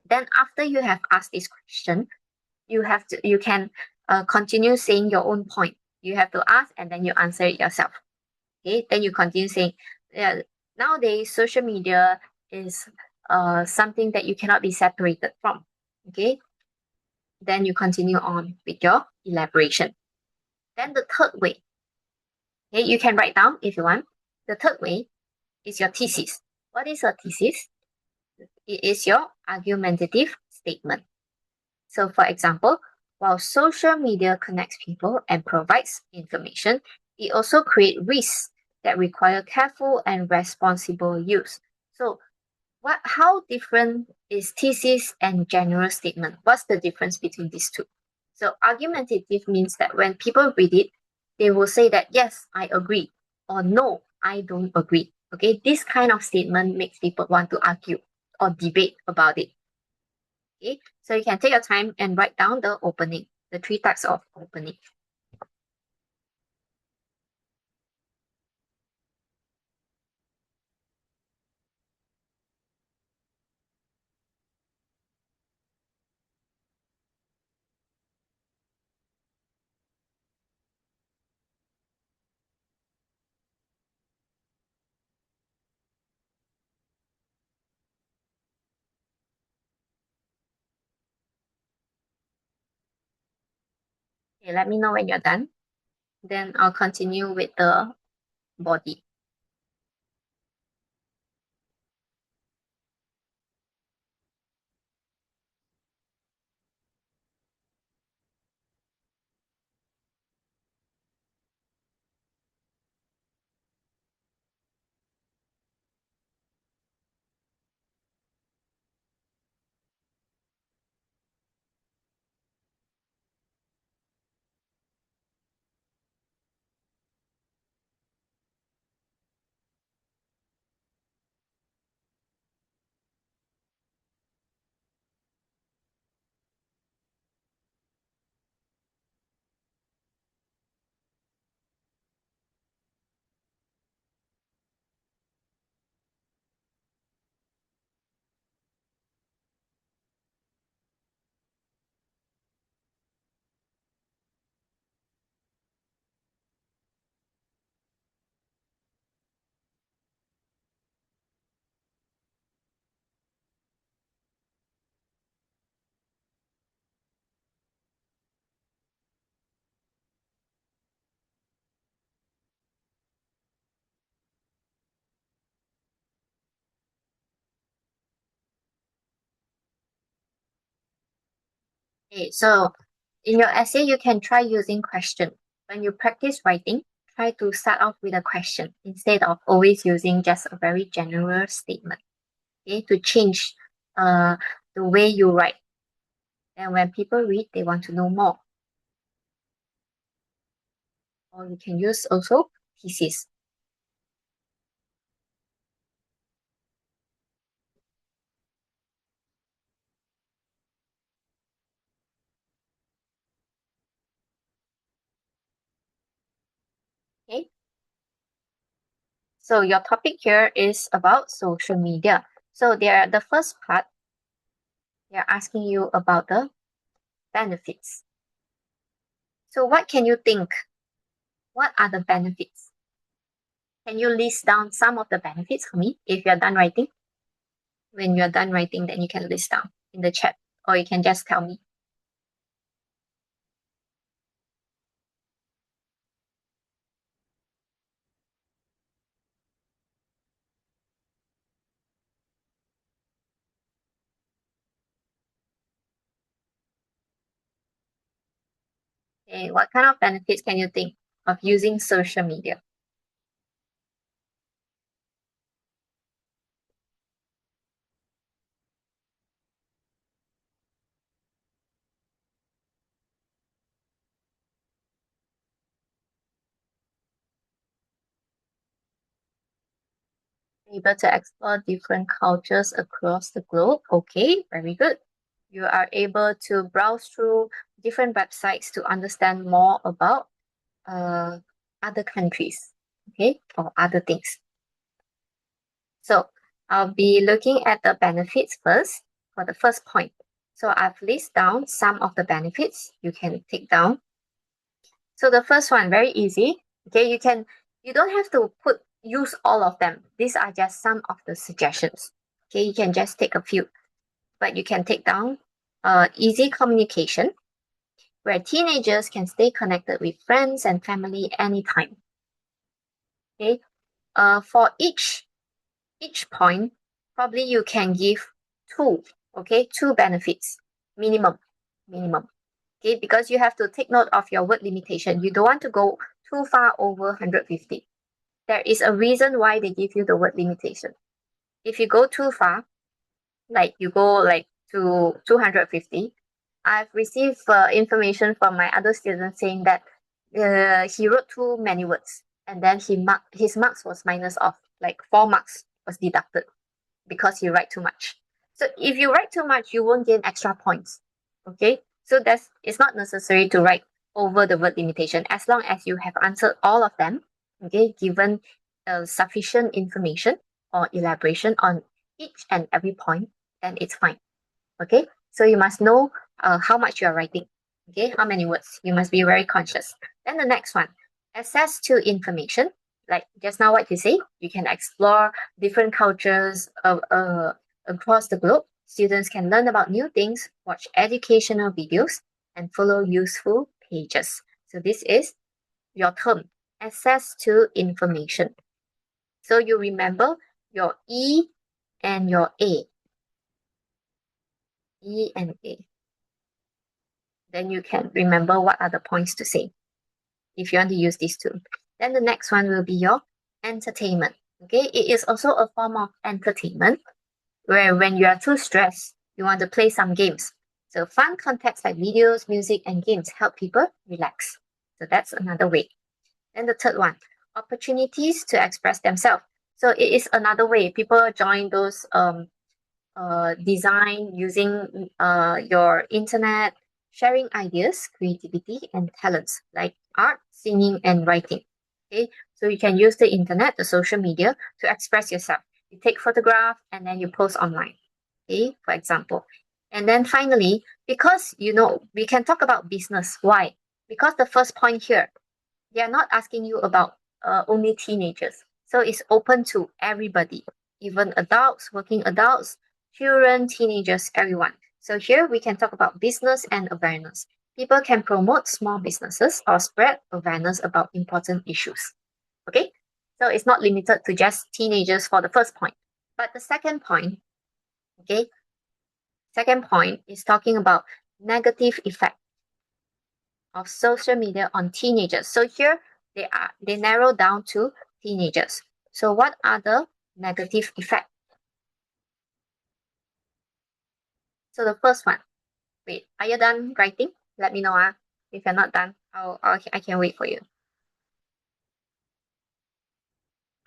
Then after you have asked this question, you can continue saying your own point. You have to ask and then you answer it yourself. Okay, then you continue saying, yeah, nowadays social media is something that you cannot be separated from. Okay, then you continue on with your elaboration. Then the third way, okay, you can write down if you want. The third way is your thesis. What is a thesis? It is your argumentative statement. So, for example, while social media connects people and provides information, it also creates risks that require careful and responsible use. So, how different is thesis and general statement? What's the difference between these two? So, argumentative means that when people read it, they will say that, yes, I agree, or no, I don't agree. Okay, this kind of statement makes people want to argue or debate about it. Okay, so you can take your time and write down the opening, the three types of opening. Okay, let me know when you're done. Then I'll continue with the body. Okay, so in your essay, you can try using question. When you practice writing, try to start off with a question instead of always using just a very general statement. Okay, to change the way you write. And when people read, they want to know more. Or you can use also thesis. Okay. So your topic here is about social media. So the first part, they're asking you about the benefits. So what can you think? What are the benefits? Can you list down some of the benefits for me if you're done writing? When you're done writing, then you can list down in the chat, or you can just tell me. Okay, what kind of benefits can you think of using social media? Able to explore different cultures across the globe. Okay, very good. You are able to browse through different websites to understand more about other countries, okay, or other things. So I'll be looking at the benefits first for the first point. So I've listed down some of the benefits you can take down. So the first one, very easy. Okay, you don't have to use all of them. These are just some of the suggestions. Okay, you can just take a few, but you can take down easy communication, where teenagers can stay connected with friends and family anytime. Okay, for each point, probably you can give two, okay, two benefits minimum, minimum. Okay, because you have to take note of your word limitation. You don't want to go too far over 150. There is a reason why they give you the word limitation. If you go too far, like you go like to 250, I've received information from my other students saying that he wrote too many words, and then his marks was minus off, like 4 marks was deducted because you write too much. So if you write too much, you won't gain extra points. Okay, so it's not necessary to write over the word limitation as long as you have answered all of them. Okay, given sufficient information or elaboration on each and every point, then it's fine. Okay, so you must know how much you are writing. Okay, how many words? You must be very conscious. Then the next one, access to information. Like just now, what you say, you can explore different cultures across the globe. Students can learn about new things, watch educational videos, and follow useful pages. So this is your term, access to information. So you remember your E and your A. E and A. Then you can remember what are the points to say if you want to use these two. Then the next one will be your entertainment. Okay, it is also a form of entertainment where when you are too stressed, you want to play some games. So fun contexts like videos, music, and games help people relax. So that's another way. Then the third one, opportunities to express themselves. So it is another way people join those design using your internet, sharing ideas, creativity, and talents like art, singing, and writing. Okay, so you can use the internet, the social media, to express yourself. You take photograph and then you post online. Okay, for example. And then finally, because we can talk about business. Why? Because the first point here, they are not asking you about only teenagers. So it's open to everybody, even adults, working adults, children, teenagers, everyone. So here we can talk about business and awareness. People can promote small businesses or spread awareness about important issues. Okay? So it's not limited to just teenagers for the first point. But the second point, okay, second point is talking about negative effect of social media on teenagers. So here they narrow down to teenagers. So what are the negative effects? So the first one, wait, are you done writing? Let me know. If you're not done, I can wait for you.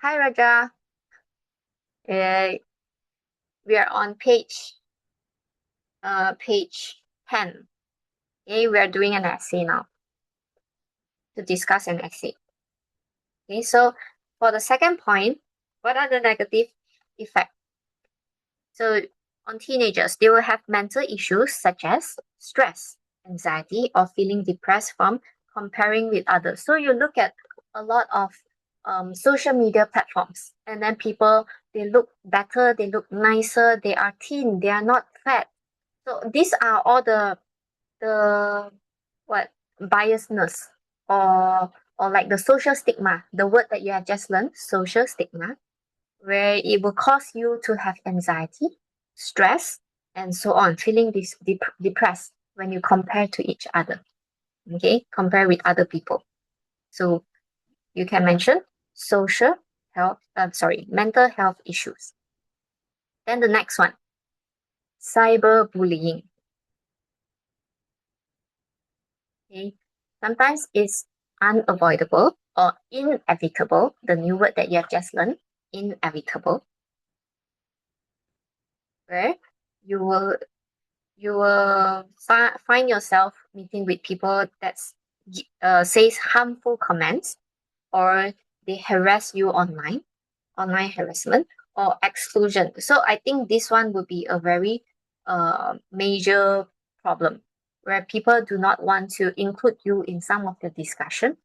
Hi Raja. Uh, we are on page 10. Okay, we are doing an essay now to discuss an essay. Okay, so for the second point, what are the negative effects? So on teenagers, they will have mental issues such as stress, anxiety, or feeling depressed from comparing with others. So you look at a lot of social media platforms, and then people, they look better, they look nicer, they are thin, they are not fat. So these are all the what biasness, or like the social stigma, the word that you have just learned, social stigma, where it will cause you to have anxiety, stress, and so on, feeling depressed when you compare to each other. Okay, compare with other people. So you can mention social health, mental health issues. Then the next one, cyberbullying. Okay, sometimes it's unavoidable or inevitable, the new word that you have just learned, inevitable, where you will find yourself meeting with people that says harmful comments, or they harass you online harassment or exclusion. So I think this one would be a very major problem, where people do not want to include you in some of the discussion,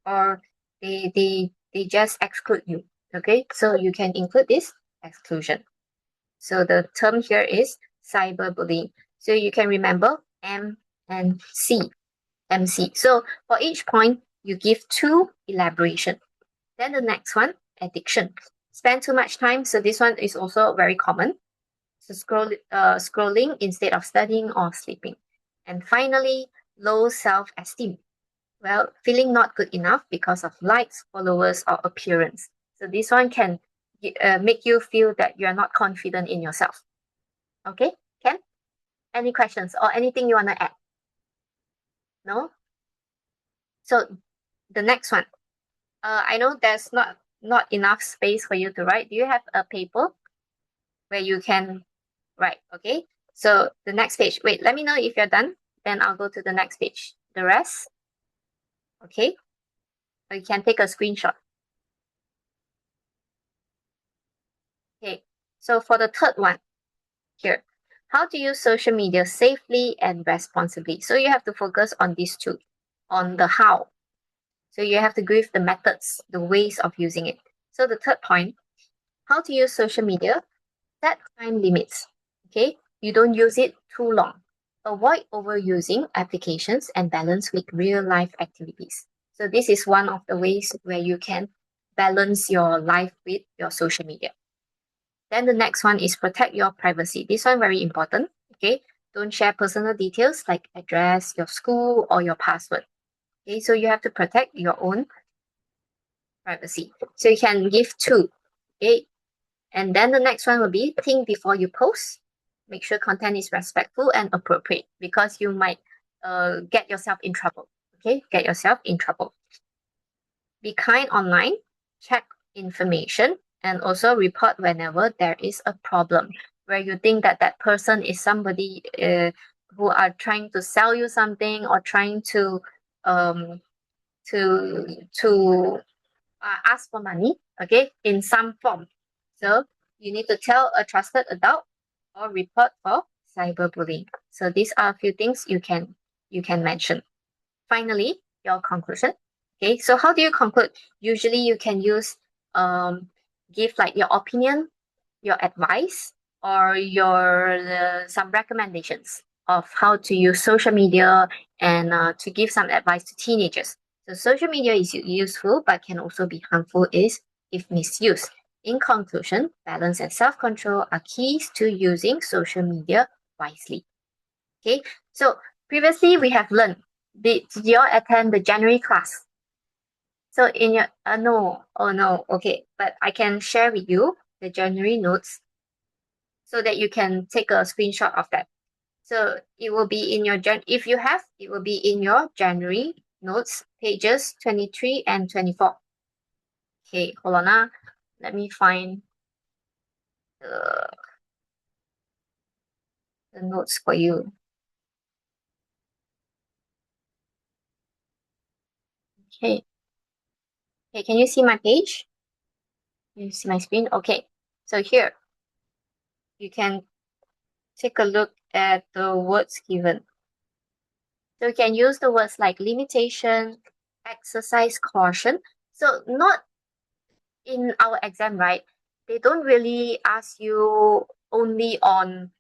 or they just exclude you. Okay, so you can include this exclusion. So the term here is cyberbullying. So you can remember M and C, MC. So for each point, you give two elaboration. Then the next one, addiction. Spend too much time. So this one is also very common. So scrolling instead of studying or sleeping. And finally, low self-esteem. Well, feeling not good enough because of likes, followers, or appearance. So this one can make you feel that you are not confident in yourself. Okay, Ken? Any questions or anything you want to add? No? So the next one. I know there's not enough space for you to write. Do you have a paper where you can write? Okay. So the next page. Wait, let me know if you're done. Then I'll go to the next page. The rest. Okay. Or you can take a screenshot. Okay. So for the third one here, how to use social media safely and responsibly. So you have to focus on these two, on the how. So you have to give the methods, the ways of using it. So the third point, how to use social media, set time limits. Okay, you don't use it too long. Avoid overusing applications and balance with real life activities. So this is one of the ways where you can balance your life with your social media. Then the next one is protect your privacy. This one very important. Okay, don't share personal details like address, your school, or your password. Okay, so you have to protect your own privacy. So you can give two. Okay, and then the next one will be think before you post. Make sure content is respectful and appropriate, because you might get yourself in trouble. Okay, get yourself in trouble. Be kind online, check information, and also report whenever there is a problem, where you think that that person is somebody who are trying to sell you something, or trying to um, to ask for money, okay, in some form. So you need to tell a trusted adult or report for cyberbullying. So these are a few things you can mention. Finally, your conclusion. Okay, so how do you conclude? Usually you can use give like your opinion, your advice, or your some recommendations of how to use social media, and to give some advice to teenagers. So social media is useful but can also be harmful is if misused. In conclusion, balance and self-control are keys to using social media wisely. Okay, so previously we have learned, did you all attend the January class? So in your no, oh no, okay, but I can share with you the January notes so that you can take a screenshot of that. So it will be in your if you have, it will be in your January notes, pages 23 and 24. Okay, hold on. Let me find the, the notes for you. Okay. Okay, can you see my page? Can you see my screen? Okay, so here you can take a look at the words given. So you can use the words like limitation, exercise caution. So not in our exam, right? They don't really ask you only on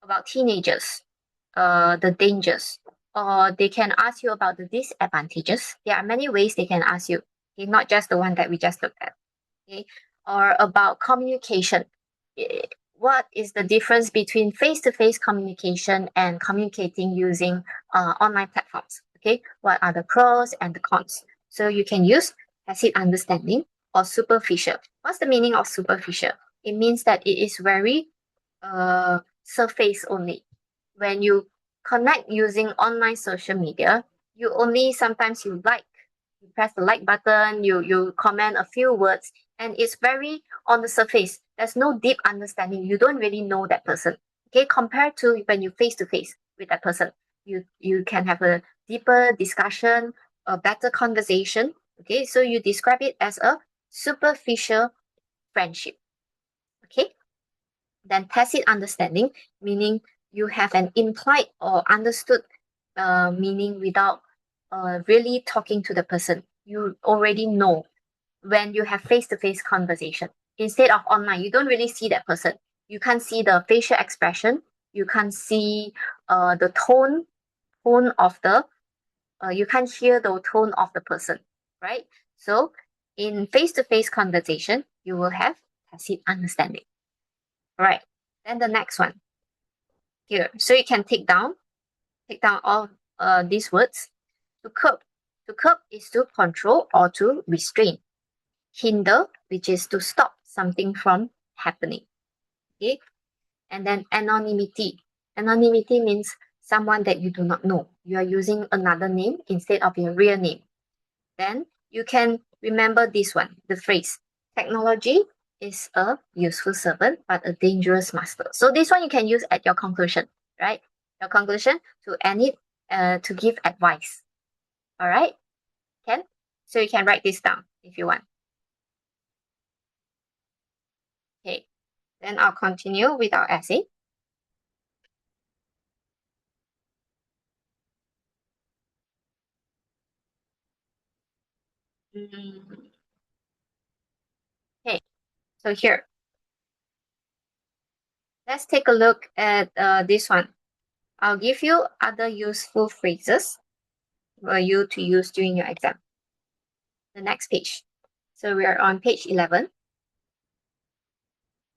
about teenagers, the dangers, or they can ask you about the disadvantages. There are many ways they can ask you, okay, not just the one that we just looked at, okay, or about communication. What is the difference between face-to-face communication and communicating using online platforms? Okay, what are the pros and the cons? So you can use tacit understanding or superficial. What's the meaning of superficial? It means that it is very surface only. When you connect using online social media, you only sometimes you press the like button, you comment a few words, and it's very on the surface. There's no deep understanding. You don't really know that person. Okay, compared to when you face to face with that person, you can have a deeper discussion, a better conversation. Okay, so you describe it as a superficial friendship. Okay, then tacit understanding, meaning you have an implied or understood meaning without really talking to the person. You already know when you have face-to-face conversation. Instead of online, you don't really see that person. You can't see the facial expression. You can't see the tone of the, you can't hear the tone of the person, right? So in face-to-face conversation, you will have tacit understanding. All right. Then the next one here. So you can take down all these words. To curb. To curb is to control or to restrain. Hinder, which is to stop something from happening. Okay. And then anonymity. Anonymity means someone that you do not know. You are using another name instead of your real name. Then you can remember this one, the phrase, technology is a useful servant, but a dangerous master. So this one you can use at your conclusion, right? Your conclusion to end it, to give advice. All right, Can? So you can write this down if you want. Okay, then I'll continue with our essay. Mm, Okay, so here, let's take a look at this one. I'll give you other useful phrases for you to use during your exam. The next page. So we are on page 11.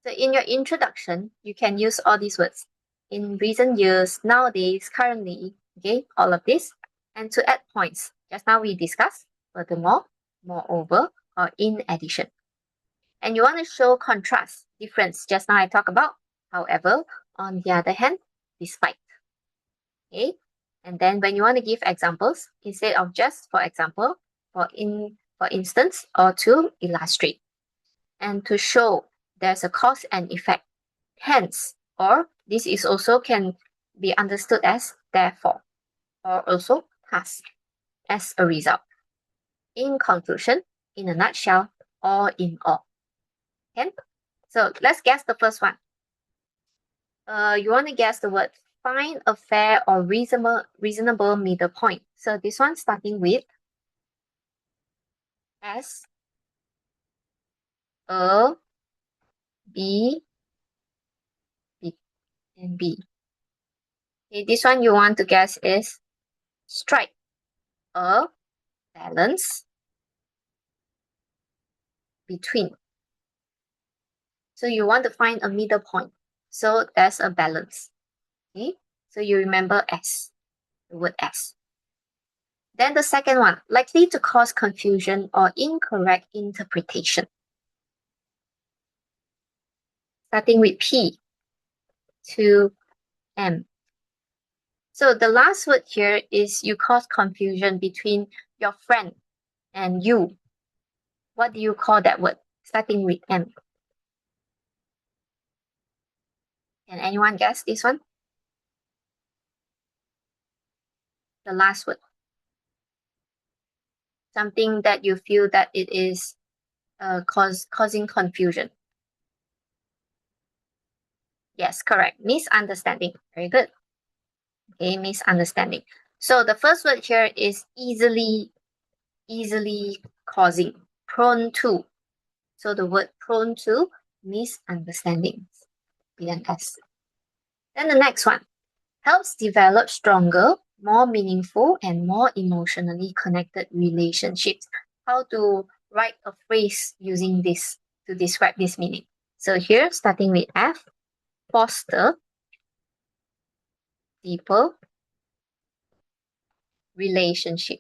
So in your introduction, you can use all these words. In recent years, nowadays, currently, okay, all of this. And to add points, just now we discussed, furthermore, moreover, or in addition. And you want to show contrast, difference, just now I talked about. However, on the other hand, despite. Okay. And then when you want to give examples, instead of just for example, for instance, or to illustrate. And to show there's a cause and effect. Hence, or this is also can be understood as therefore, or also thus, as a result. In conclusion, in a nutshell, or in all. Okay? So let's guess the first one. You want to guess the word find a fair or reasonable middle point. So this one starting with S, A, B, B, and B. Okay, this one you want to guess is strike a balance between. So you want to find a middle point. So there's a balance. Okay, so you remember S, the word S. Then the second one, likely to cause confusion or incorrect interpretation. Starting with P to M. So the last word here is you cause confusion between your friend and you. What do you call that word? Starting with M. Can anyone guess this one? The last word. something that you feel that it is causing confusion. Yes, correct. Misunderstanding. Very good. Okay, misunderstanding. So the first word here is easily causing, prone to. So the word prone to misunderstandings, BNS. Then the next one, helps develop stronger, more meaningful, and more emotionally connected relationships. How to write a phrase using this to describe this meaning. So here, starting with F, foster deeper relationship.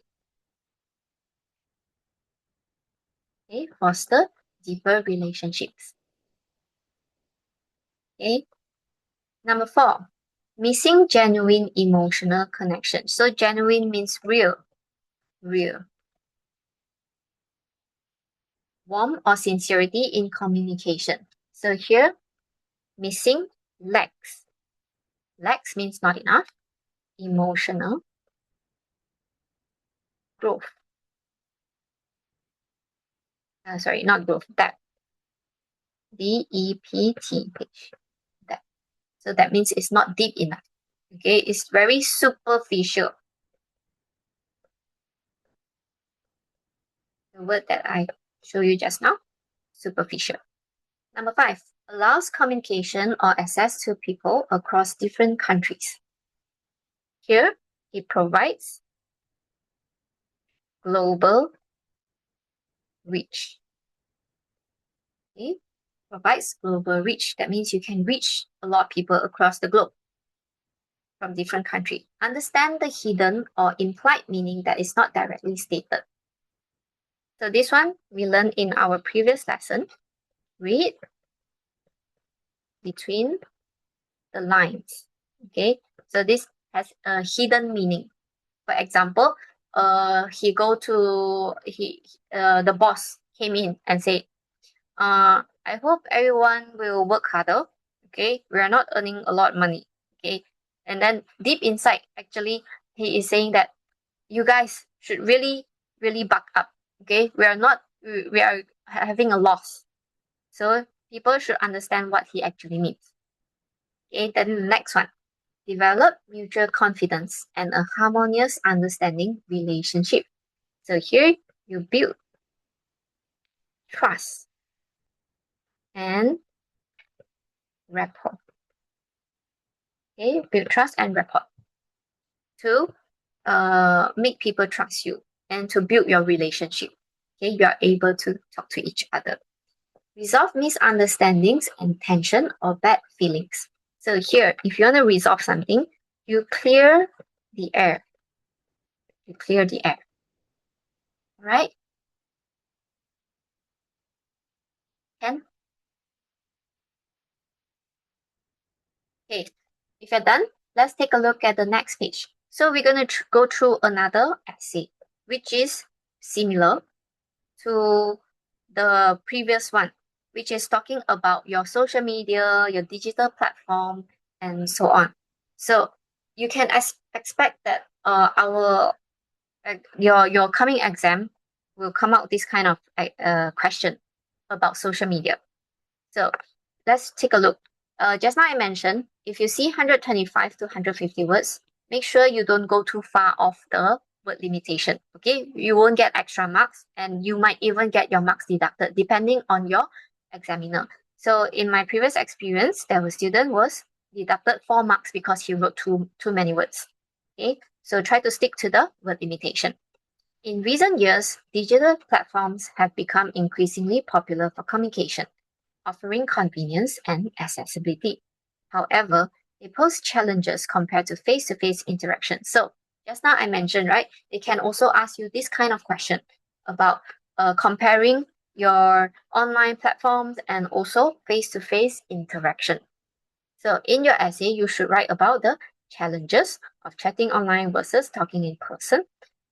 Okay, foster deeper relationships. Okay. Number 4, missing genuine emotional connection. So genuine means real. Warmth or sincerity in communication. So here, missing, lacks. Lacks means not enough. Emotional growth. Sorry, not growth, depth. D-E-P-T-H. Depth. So that means it's not deep enough. Okay, it's very superficial. The word that I showed you just now, superficial. Number 5, allows communication or access to people across different countries. Here, it provides global reach. Okay, provides global reach. That means you can reach a lot of people across the globe from different countries. Understand the hidden or implied meaning that is not directly stated. So this one we learned in our previous lesson. Read between the lines. Okay, so this has a hidden meaning. For example, the boss came in and said, I hope everyone will work harder. Okay, we are not earning a lot of money. Okay, and then deep inside, actually, he is saying that you guys should really, really buck up. Okay, we are having a loss. So people should understand what he actually means. Okay, then the next one, develop mutual confidence and a harmonious understanding relationship. So here you build trust and rapport. Okay, build trust and rapport to make people trust you and to build your relationship. Okay, you are able to talk to each other. Resolve misunderstandings and tension or bad feelings. So here, if you want to resolve something, you clear the air. You clear the air. All right? And okay, if you're done, let's take a look at the next page. So we're going to go through another essay, which is similar to the previous one, which is talking about your social media, your digital platform, and so on. So you can expect that your coming exam will come out this kind of question about social media. So let's take a look. Just now I mentioned, if you see 125 to 150 words, make sure you don't go too far off the word limitation. Okay, you won't get extra marks and you might even get your marks deducted depending on your examiner. So in my previous experience, there was a student was deducted 4 marks because he wrote too many words. Okay, so try to stick to the word limitation. In recent years, digital platforms have become increasingly popular for communication, offering convenience and accessibility. However, they pose challenges compared to face-to-face interaction. So just now I mentioned, right, they can also ask you this kind of question about comparing your online platforms and also face-to-face interaction. So in your essay, you should write about the challenges of chatting online versus talking in person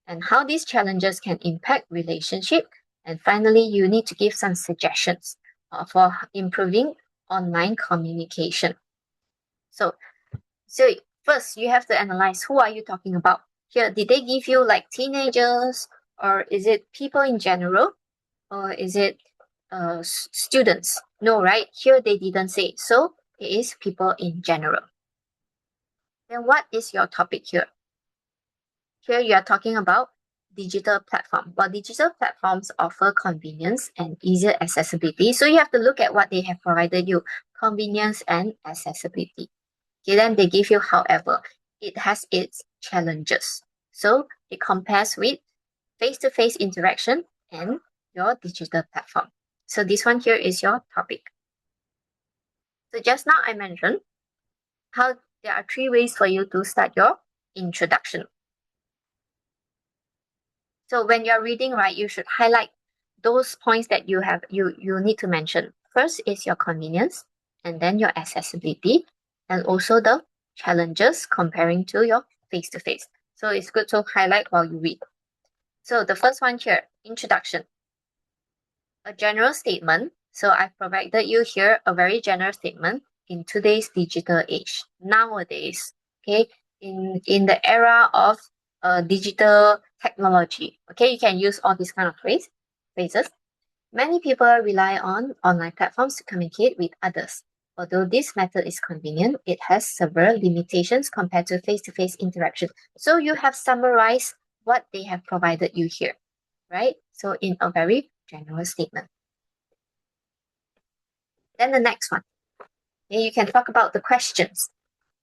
and how these challenges can impact relationship. And finally, you need to give some suggestions for improving online communication. So first you have to analyze who are you talking about. Here, did they give you like teenagers Or is it people in general? Or is it students? No, right? Here they didn't say. So it is people in general. Then what is your topic here? Here you are talking about digital platform. Well, digital platforms offer convenience and easier accessibility. So you have to look at what they have provided you, convenience and accessibility. Okay, then they give you, however, it has its challenges. So it compares with face-to-face interaction and your digital platform. So this one here is your topic. So just now I mentioned how there are three ways for you to start your introduction. So when you're reading, right, you should highlight those points that you need to mention. First is your convenience, and then your accessibility, and also the challenges comparing to your face-to-face. So it's good to highlight while you read. So the first one here, introduction. A general statement. So I've provided you here a very general statement in today's digital age. Nowadays, okay, in the era of digital technology, okay, you can use all these kind of phrases. Many people rely on online platforms to communicate with others. Although this method is convenient, it has several limitations compared to face-to-face interaction. So you have summarized what they have provided you here, right? So in a very general statement. Then the next one, okay, you can talk about the questions.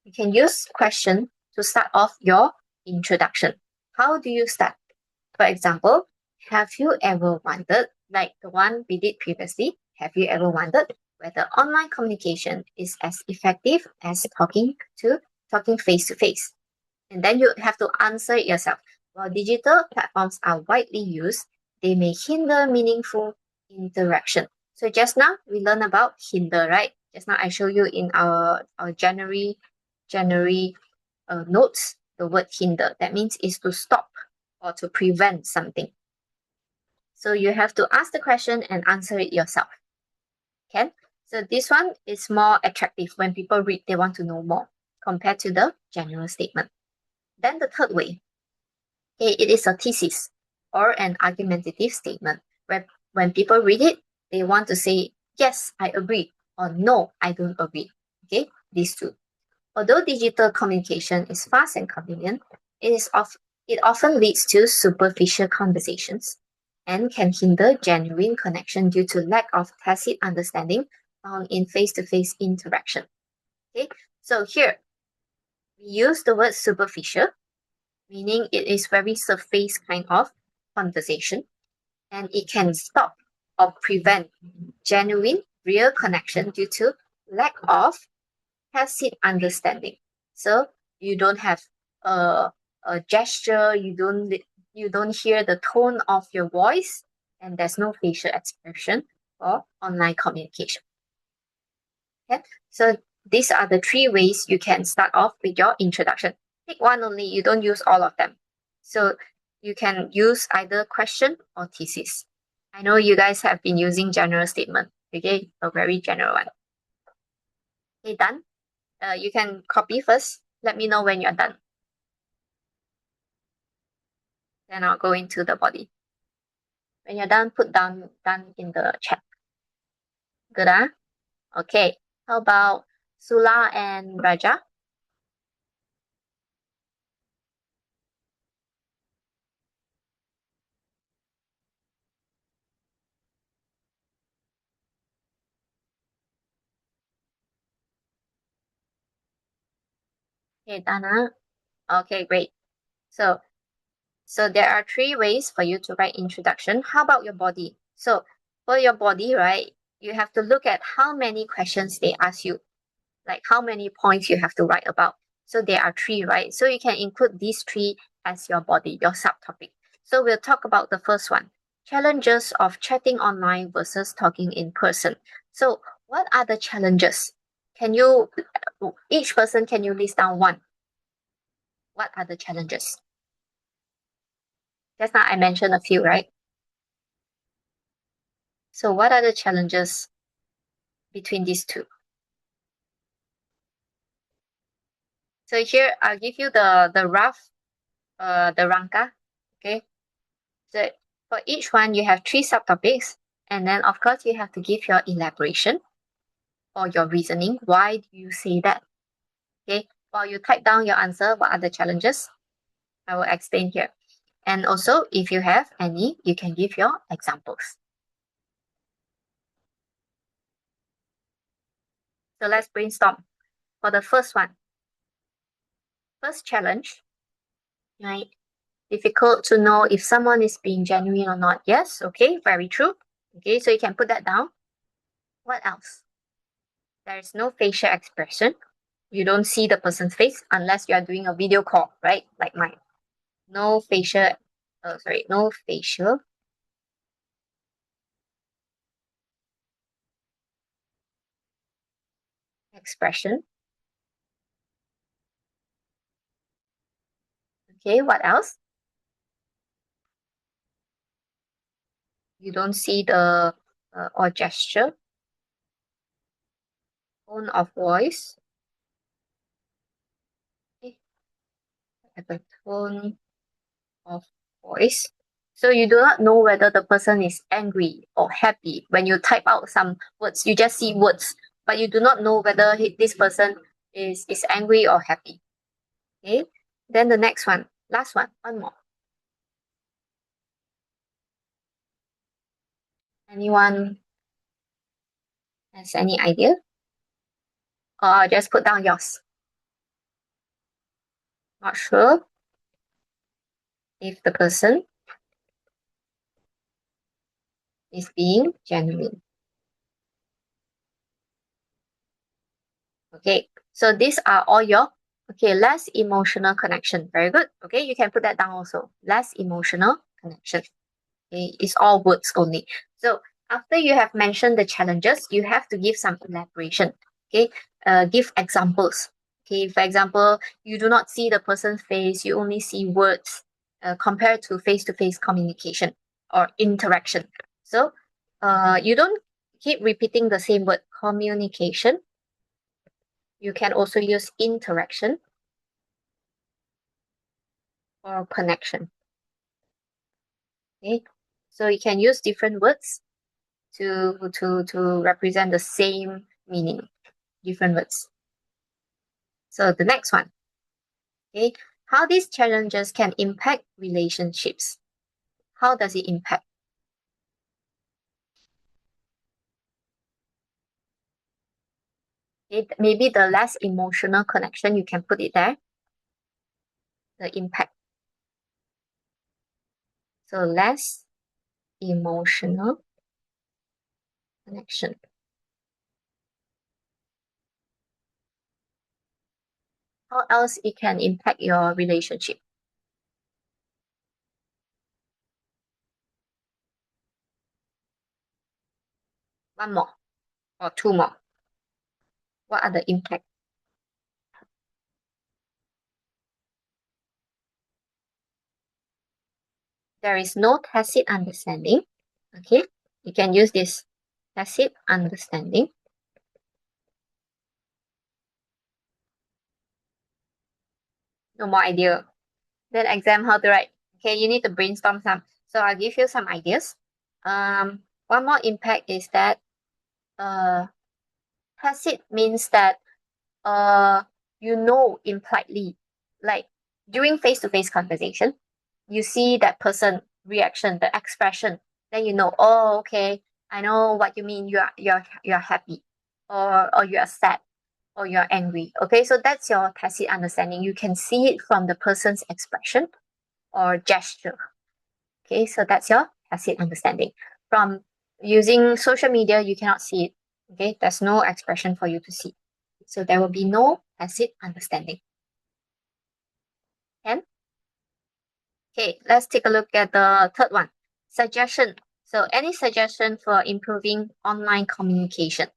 You can use question to start off your introduction. How do you start? For example, have you ever wondered, like the one we did previously, have you ever wondered whether online communication is as effective as talking face to face? And then you have to answer it yourself. While digital platforms are widely used, they may hinder meaningful interaction. So just now we learned about hinder, right? Just now I show you in our January notes the word hinder. That means is to stop or to prevent something. So you have to ask the question and answer it yourself. Okay? So this one is more attractive. When people read, they want to know more compared to the general statement. Then the third way, okay, it is a thesis or an argumentative statement where when people read it, they want to say, yes, I agree, or no, I don't agree. Okay, these two. Although digital communication is fast and convenient, it often leads to superficial conversations and can hinder genuine connection due to lack of tacit understanding found in face-to-face interaction. Okay, so here we use the word superficial, meaning it is very surface kind of conversation, and it can stop or prevent genuine, real connection due to lack of tacit understanding. So you don't have a gesture, you don't hear the tone of your voice, and there's no facial expression for online communication. Okay, so these are the three ways you can start off with your introduction. Pick one only, you don't use all of them. So you can use either question or thesis. I know you guys have been using general statement, okay, a very general one. Okay, done. You can copy first. Let me know when you're done. Then I'll go into the body. When you're done, put down done in the chat. Good, ah? Okay. How about Sula and Raja? Okay, done, ah? Okay, great. So there are three ways for you to write introduction. How about your body? So for your body, right, you have to look at how many questions they ask you, like how many points you have to write about. So there are three, right? So you can include these three as your body, your subtopic. So we'll talk about the first one, challenges of chatting online versus talking in person. So what are the challenges? Can you, each person, can you list down one? What are the challenges? Just now I mentioned a few, right? So what are the challenges between these two? So here I'll give you the rough the rangka. Okay. So for each one, you have 3 subtopics. And then, of course, you have to give your elaboration or your reasoning. Why do you say that? Okay. While you type down your answer, what are the challenges? I will explain here. And also, if you have any, you can give your examples. So let's brainstorm for the first one. First challenge, right? Difficult to know if someone is being genuine or not. Yes, okay, very true. Okay, so you can put that down. What else? There is no facial expression. You don't see the person's face unless you are doing a video call, right? Like mine. No facial, no facial expression. Okay, what else? You don't see the or gesture, tone of voice. Okay, have a tone of voice. So you do not know whether the person is angry or happy. When you type out some words, you just see words, but you do not know whether this person is angry or happy. Okay. Then the next one, last one more. Anyone has any idea? Or just put down yours. Not sure if the person is being genuine. Okay, so these are all your, okay, less emotional connection. Very good. Okay, you can put that down also. Less emotional connection. Okay, it's all words only. So after you have mentioned the challenges, you have to give some elaboration. Okay, give examples. Okay, for example, you do not see the person's face, you only see words compared to face-to-face communication or interaction. So you don't keep repeating the same word, communication. You can also use interaction or connection. Okay, so you can use different words to represent the same meaning, different words. So the next one, okay, how these challenges can impact relationships. How does it impact? Okay, maybe the less emotional connection, you can put it there. The impact. So less emotional connection. How else it can impact your relationship? One more or two more. What are the impacts? There is no tacit understanding. Okay, you can use this tacit understanding. No more idea. Then exam how to write. Okay, you need to brainstorm some. So I'll give you some ideas. One more impact is that tacit means that you know impliedly, like during face-to-face conversation, you see that person reaction, the expression, then you know, oh, okay, I know what you mean. You're happy, or you are sad, or you're angry. Okay, so that's your tacit understanding. You can see it from the person's expression or gesture. Okay, so that's your tacit understanding. From using social media, you cannot see it. Okay, there's no expression for you to see. So there will be no tacit understanding. And okay, let's take a look at the third one. Suggestion. So any suggestion for improving online communication?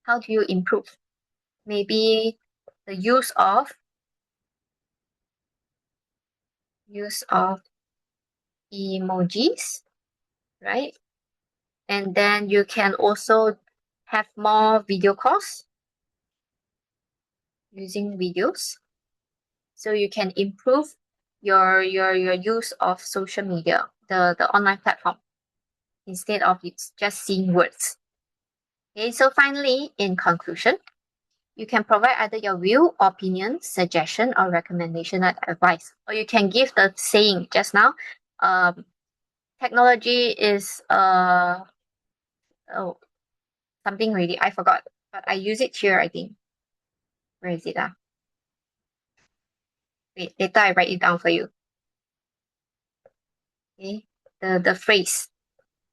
How do you improve? Maybe the use of emojis, right? And then you can also have more video calls using videos. So you can improve your use of social media, the online platform, instead of it's just seeing words. Okay, so finally, in conclusion, you can provide either your view, opinion, suggestion, or recommendation or advice. Or you can give the saying just now. Technology is oh, something really, I forgot, but I use it here, I think. Where is it? Wait, later I write it down for you. Okay, the phrase.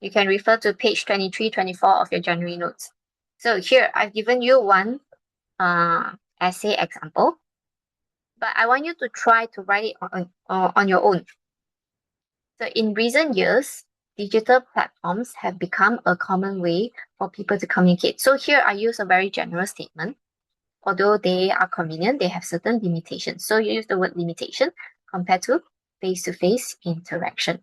You can refer to page 23, 24 of your January notes. So here, I've given you one essay example, but I want you to try to write it on your own. So in recent years, digital platforms have become a common way for people to communicate. So here I use a very general statement. Although they are convenient, they have certain limitations. So you use the word limitation compared to face-to-face interaction.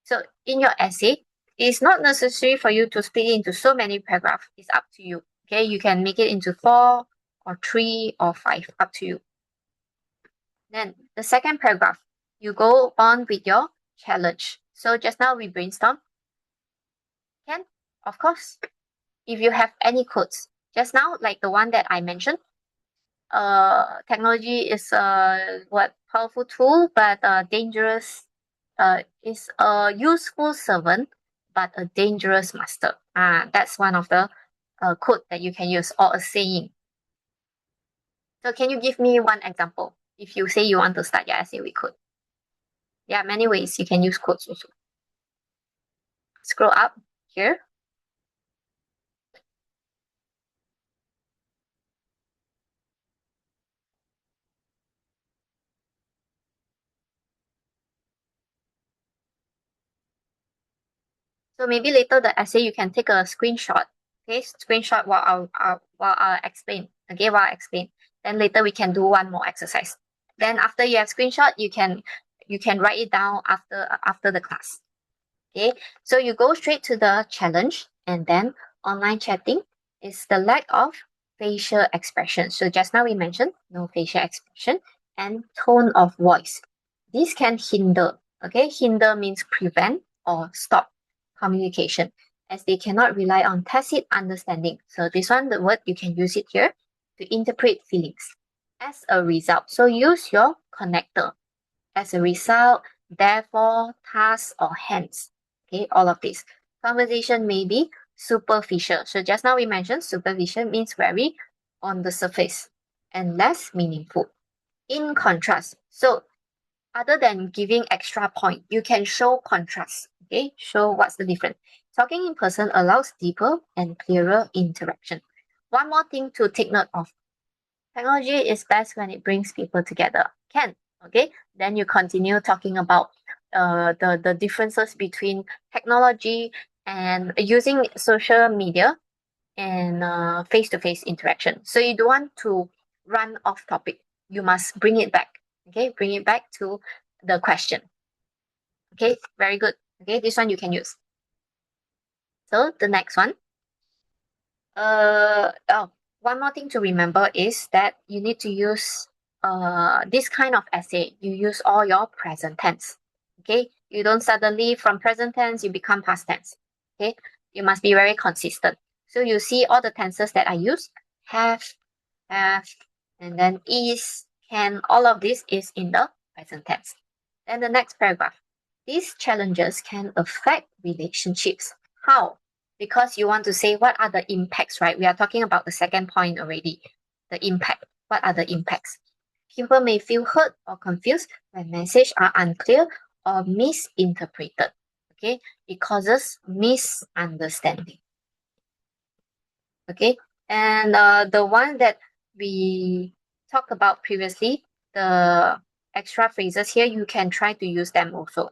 So in your essay, it's not necessary for you to split it into so many paragraphs. It's up to you. Okay, you can make it into 4 or 3 or 5, up to you. Then the second paragraph, you go on with your challenge. So just now we brainstorm. Can, of course, if you have any quotes. Just now, like the one that I mentioned, technology is a powerful tool, but dangerous. Is a useful servant, but a dangerous master. That's one of the quote that you can use, or a saying. So can you give me one example? If you say you want to start your essay with quote. There are many ways you can use quotes also. Scroll up here. So maybe later the essay you can take a screenshot. Okay, screenshot while I'll explain. Okay, while I explain. Then later we can do one more exercise. Then after you have screenshot, you can write it down after the class. Okay, so you go straight to the challenge, and then online chatting is the lack of facial expression. So just now we mentioned no facial expression and tone of voice. This can hinder. Okay, hinder means prevent or stop communication, as they cannot rely on tacit understanding. So this one, the word you can use it here to interpret feelings. As a result, so use your connector. As a result, therefore, thus, or hence. Okay, all of this. Conversation may be superficial. So just now we mentioned superficial means very on the surface and less meaningful. In contrast, so other than giving extra point, you can show contrast. Okay, show what's the difference. Talking in person allows deeper and clearer interaction. One more thing to take note of. Technology is best when it brings people together. Can, okay? Then you continue talking about the differences between technology and using social media and face-to-face interaction. So you don't want to run off topic. You must bring it back. Okay, bring it back to the question. Okay, very good. Okay, this one you can use. So the next one. One more thing to remember is that you need to use this kind of essay. You use all your present tense. Okay, you don't suddenly from present tense you become past tense. Okay, you must be very consistent. So you see all the tenses that I use: have, and then is, can. All of this is in the present tense. Then the next paragraph. These challenges can affect relationships. How? Because you want to say what are the impacts, right? We are talking about the second point already. The impact. What are the impacts? People may feel hurt or confused when messages are unclear or misinterpreted. Okay, it causes misunderstanding. Okay, and the one that we talked about previously, the extra phrases here, you can try to use them also.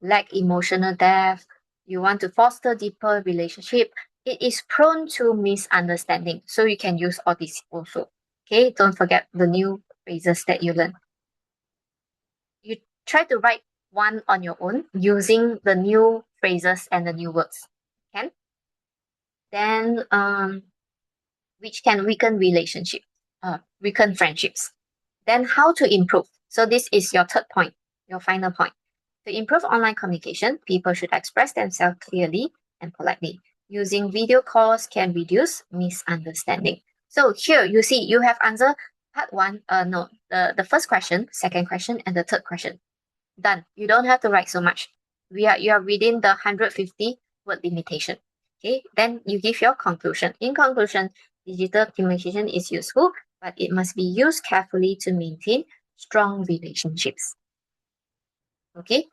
Lack emotional depth, you want to foster deeper relationship, it is prone to misunderstanding. So you can use all these also. Okay, don't forget the new phrases that you learn. You try to write one on your own using the new phrases and the new words. Can? Then which can weaken relationship, weaken friendships. Then how to improve? So this is your third point, your final point. To improve online communication, people should express themselves clearly and politely. Using video calls can reduce misunderstanding. So here you see you have answered part one, the first question, second question, and the third question. Done. You don't have to write so much. You are within the 150 word limitation. Okay, then you give your conclusion. In conclusion, digital communication is useful, but it must be used carefully to maintain strong relationships. Okay,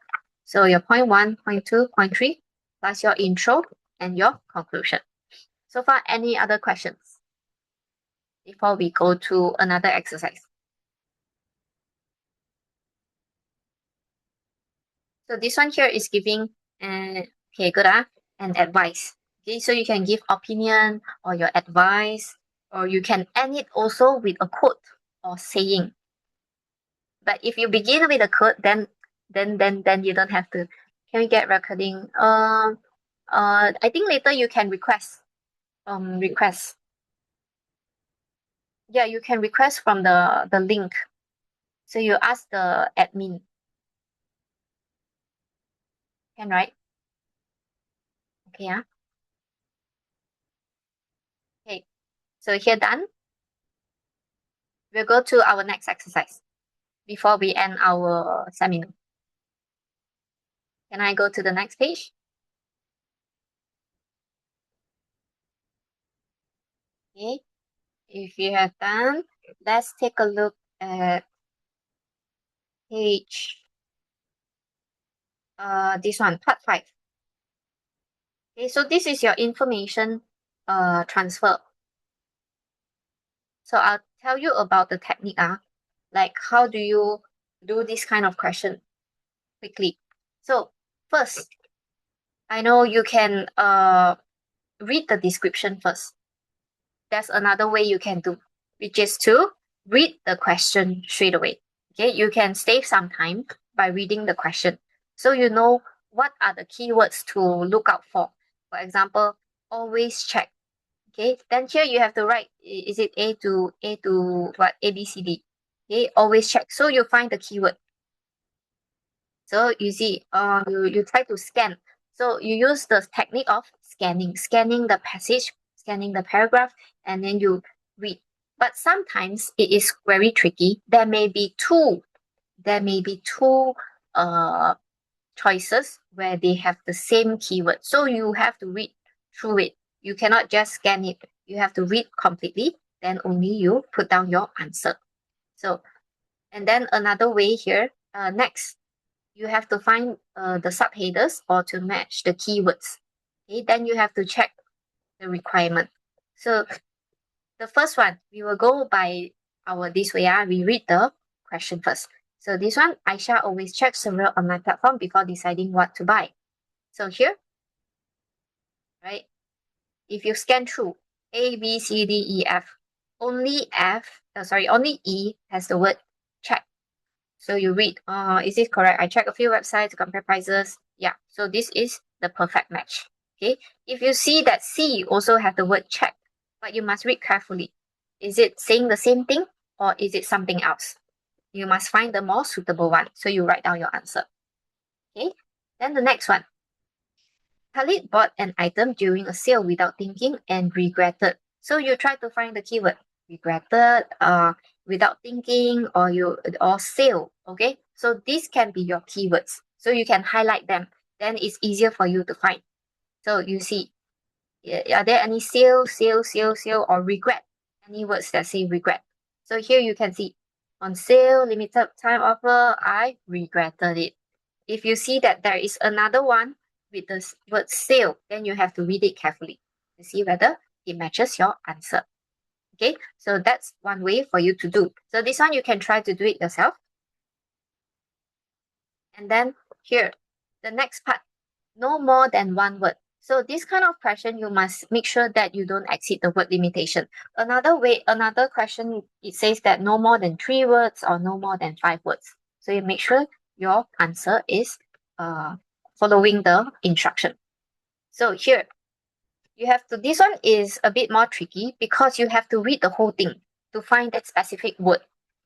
so your point one, point two, point three, plus your intro and your conclusion. So far, any other questions before we go to another exercise? So this one here is giving, okay, good, an advice. Okay, so you can give opinion or your advice, or you can end it also with a quote or saying. But if you begin with a quote, then you don't have to. Can we get recording? I think later you can request. Request. Yeah, you can request from the link. So you ask the admin. Can, right? Okay, yeah. Okay. So here done. We'll go to our next exercise before we end our seminar. Can I go to the next page? Okay. If you have done, let's take a look at page this one, part 5. Okay, so this is your information transfer. So I'll tell you about the technique, like how do you do this kind of question quickly. So first, I know you can read the description first. There's another way you can do, which is to read the question straight away. Okay, you can save some time by reading the question. So you know what are the keywords to look out for. For example, always check. Okay, then here you have to write, is it A to what, A, B, C, D. Okay, always check. So you find the keyword. So you see, you try to scan. So you use the technique of scanning the passage, scanning the paragraph, and then you read. But sometimes it is very tricky. There may be two choices where they have the same keyword. So you have to read through it. You cannot just scan it. You have to read completely. Then only you put down your answer. So, and then another way here, next, you have to find the subheaders or to match the keywords. Okay, then you have to check the requirement. So the first one, we will go by this way. We read the question first. So this one, Aisha always checks several online platforms before deciding what to buy. So here, right, if you scan through A, B, C, D, E, F, only only E has the word check. So you read, is this correct? I check a few websites to compare prices. Yeah, so this is the perfect match. Okay, if you see that C also have the word check, but you must read carefully. Is it saying the same thing or is it something else? You must find the more suitable one. So you write down your answer. Okay, then the next one. Khalid bought an item during a sale without thinking and regretted. So you try to find the keyword regretted, without thinking, or sale. Okay, so these can be your keywords. So you can highlight them. Then it's easier for you to find. So you see, are there any sale, or regret? Any words that say regret? So here you can see on sale, limited time offer, I regretted it. If you see that there is another one with the word sale, then you have to read it carefully to see whether it matches your answer. Okay, so that's one way for you to do. So this one you can try to do it yourself. And then here, the next part, no more than one word. So this kind of question, you must make sure that you don't exceed the word limitation. Another question, it says that no more than 3 words or no more than 5 words. So you make sure your answer is following the instruction. So here, this one is a bit more tricky because you have to read the whole thing to find that specific word.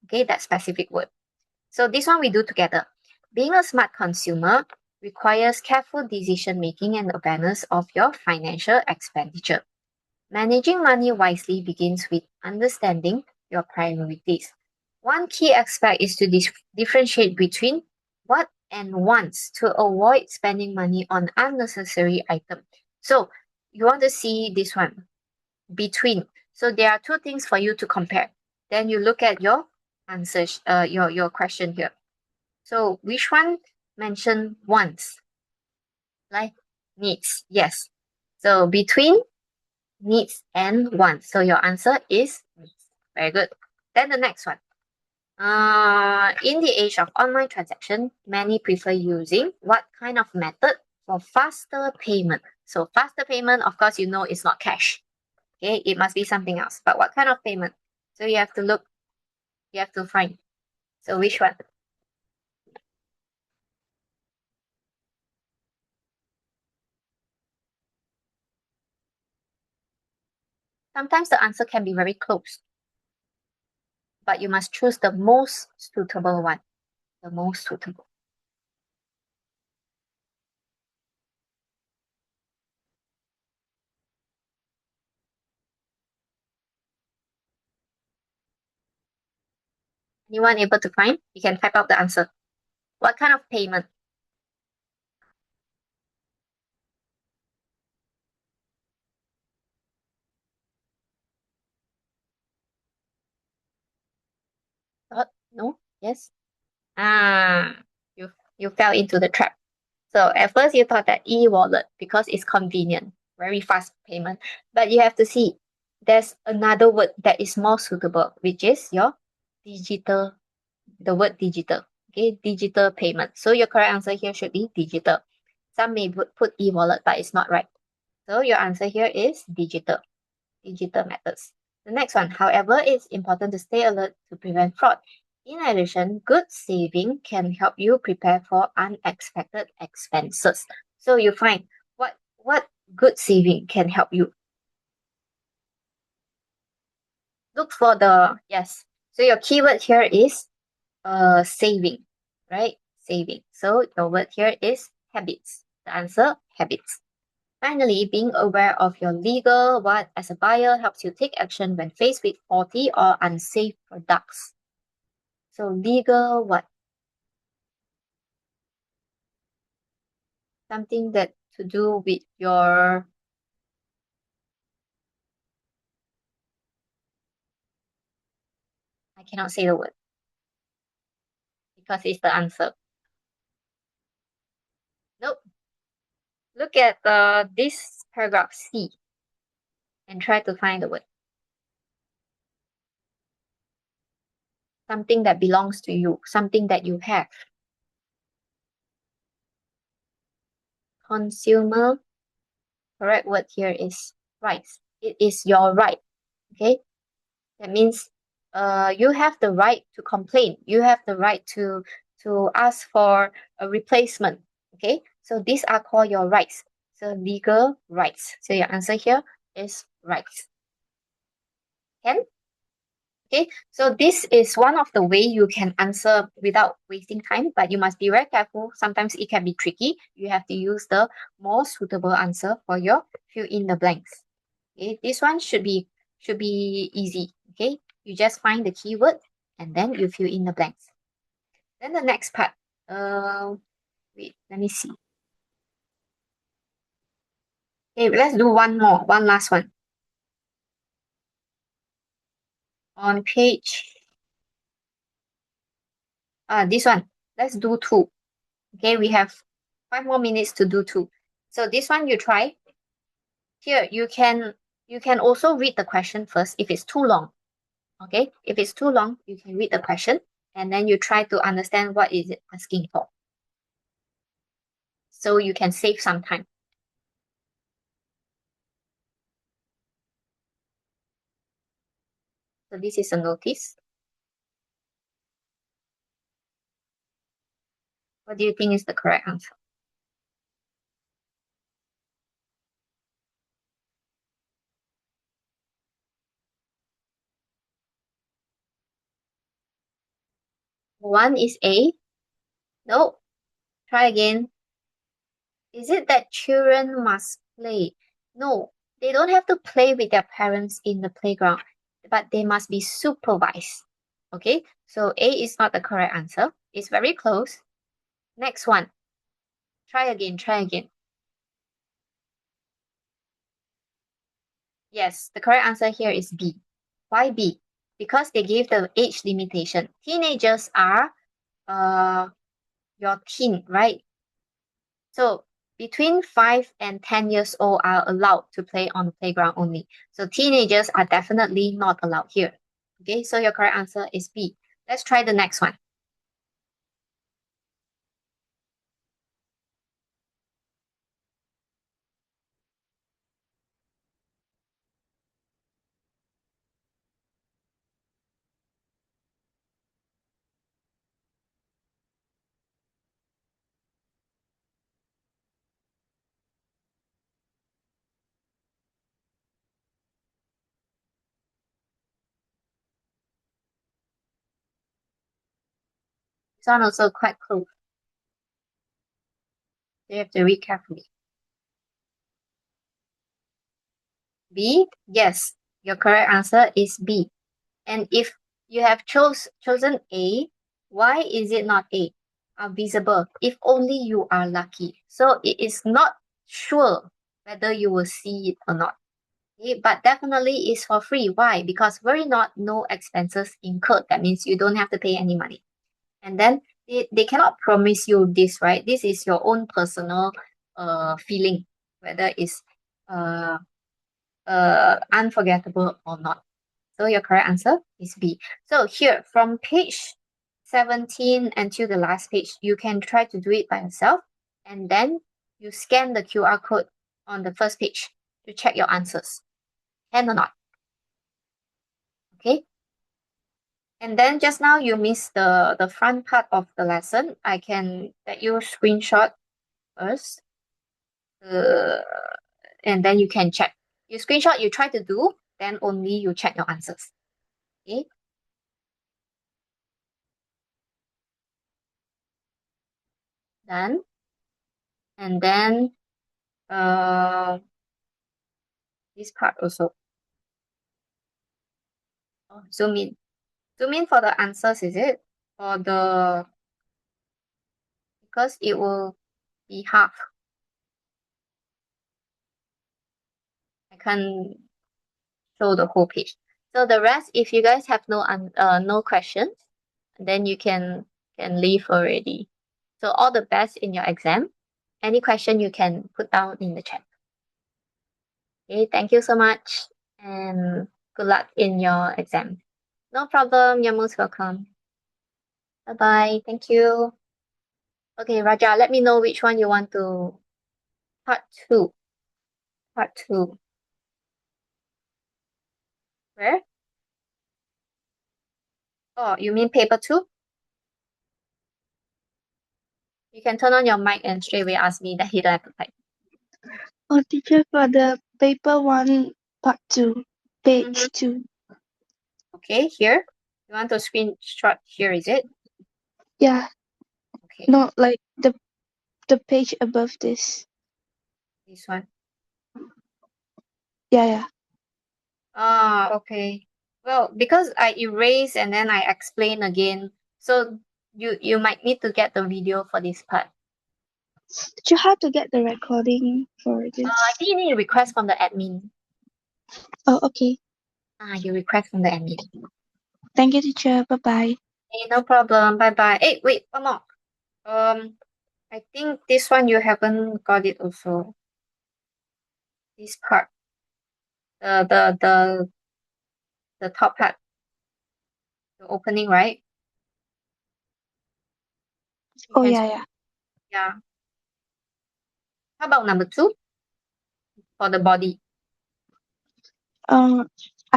Okay, that specific word. So this one we do together. Being a smart consumer requires careful decision making and awareness of your financial expenditure. Managing money wisely begins with understanding your priorities. One key aspect is to differentiate between what and wants to avoid spending money on unnecessary items. So you want to see this one between. So there are two things for you to compare. Then you look at your answers, your question here. So which one mention wants? Like needs, yes. So between needs and wants. So your answer is needs. Very good. Then the next one. In the age of online transaction, many prefer using what kind of method for faster payment? So faster payment, of course, you know it's not cash. Okay, it must be something else. But what kind of payment? So you have to look, you have to find. So which one? Sometimes the answer can be very close, but you must choose the most suitable one. The most suitable. Anyone able to find? You can type out the answer. What kind of payment? Thought? No? Yes? Ah, you fell into the trap. So at first you thought that e-wallet because it's convenient, very fast payment. But you have to see there's another word that is more suitable, which is your digital, the word digital. Okay, digital payment. So your correct answer here should be digital. Some may put e-wallet, but it's not right. So your answer here is digital methods. The next one, however, it's important to stay alert to prevent fraud. In addition, good saving can help you prepare for unexpected expenses. So you find what good saving can help you. Look for the yes. So your keyword here is saving, right? Saving. So your word here is habits. The answer habits. Finally, being aware of your legal what as a buyer helps you take action when faced with faulty or unsafe products. So legal what? Something that to do with your I cannot say the word because it's the answer. Nope. Look at this paragraph C and try to find the word. Something that belongs to you, something that you have. Consumer, correct word here is rights. It is your right. Okay. That means you have the right to complain. You have the right to ask for a replacement. Okay. So these are called your rights. So legal rights. So your answer here is rights. Can? Okay, so this is one of the way you can answer without wasting time, but you must be very careful. Sometimes it can be tricky. You have to use the more suitable answer for your fill in the blanks. Okay, this one should be easy. Okay, you just find the keyword and then you fill in the blanks. Then the next part. Wait, let me see. Okay, let's do one more, one last one. On page this one. Let's do two. Okay, we have 5 more minutes to do two. So this one you try. Here you can also read the question first if it's too long. Okay, if it's too long, you can read the question and then you try to understand what is it asking for. So you can save some time. So this is a notice. What do you think is the correct answer? 1 is A. No. Try again. Is it that children must play? No, they don't have to play with their parents in the playground, but they must be supervised. Okay, so A is not the correct answer. It's very close. Next one. Try again, try again. Yes, the correct answer here is B. Why B? Because they gave the age limitation. Teenagers are your teen, right? So between 5 and 10 years old are allowed to play on the playground only. So teenagers are definitely not allowed here. Okay, so your correct answer is B. Let's try the next one. This one also quite close. You have to read carefully. B, yes, your correct answer is B. And if you have chosen A, why is it not A? Are visible if only you are lucky. So it is not sure whether you will see it or not. Okay, but definitely is for free. Why? Because worry not, no expenses incurred. That means you don't have to pay any money. And then they cannot promise you this, right? This is your own personal feeling, whether it's uh unforgettable or not. So your correct answer is B. So here from page 17 until the last page, you can try to do it by yourself, and then you scan the QR code on the first page to check your answers. Can or not? Okay. And then just now you missed the front part of the lesson. I can let you screenshot first. And then you can check. You screenshot, you try to do, then only you check your answers. Okay. Done. And then this part also. Oh, zoom in. Zoom in for the answers, is it? For the because it will be half. I can't show the whole page. So the rest, if you guys have no questions, then you can leave already. So all the best in your exam. Any question you can put down in the chat. Okay, thank you so much and good luck in your exam. No problem, you're most welcome. Bye bye. Thank you. Okay, Raja, let me know which one you want to part two. Part two. Where? Oh, you mean paper two? You can turn on your mic and straight away ask me that you don't have to type. Oh, teacher, for the paper one, part two, page Mhm. 2. Okay, here. You want to screenshot here, is it? Yeah, Okay, no, like the page above this. this one. Yeah. Ah, okay. Well, because I erase and then I explain again, so you might need to get the video for this part. Did you have to get the recording for this? I think you need a request from the admin. Oh, okay. You request from the admin. Thank you, teacher. Bye-bye. Hey, no problem. Bye bye. Hey, wait, one more. I think this one you haven't got it also. This part. The top part. The opening, right? You Oh, can yeah. yeah. How about number 2 for the body? I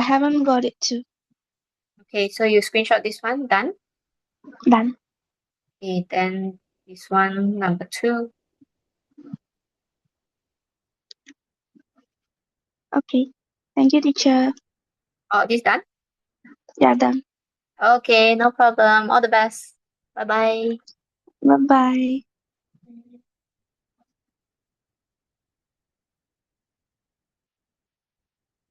haven't got it too. Okay, so you screenshot this one, done. Done. Okay, then this one, number 2. Okay. Thank you, teacher. Oh, this done? Yeah, done. Okay, no problem. All the best. Bye bye. Bye bye.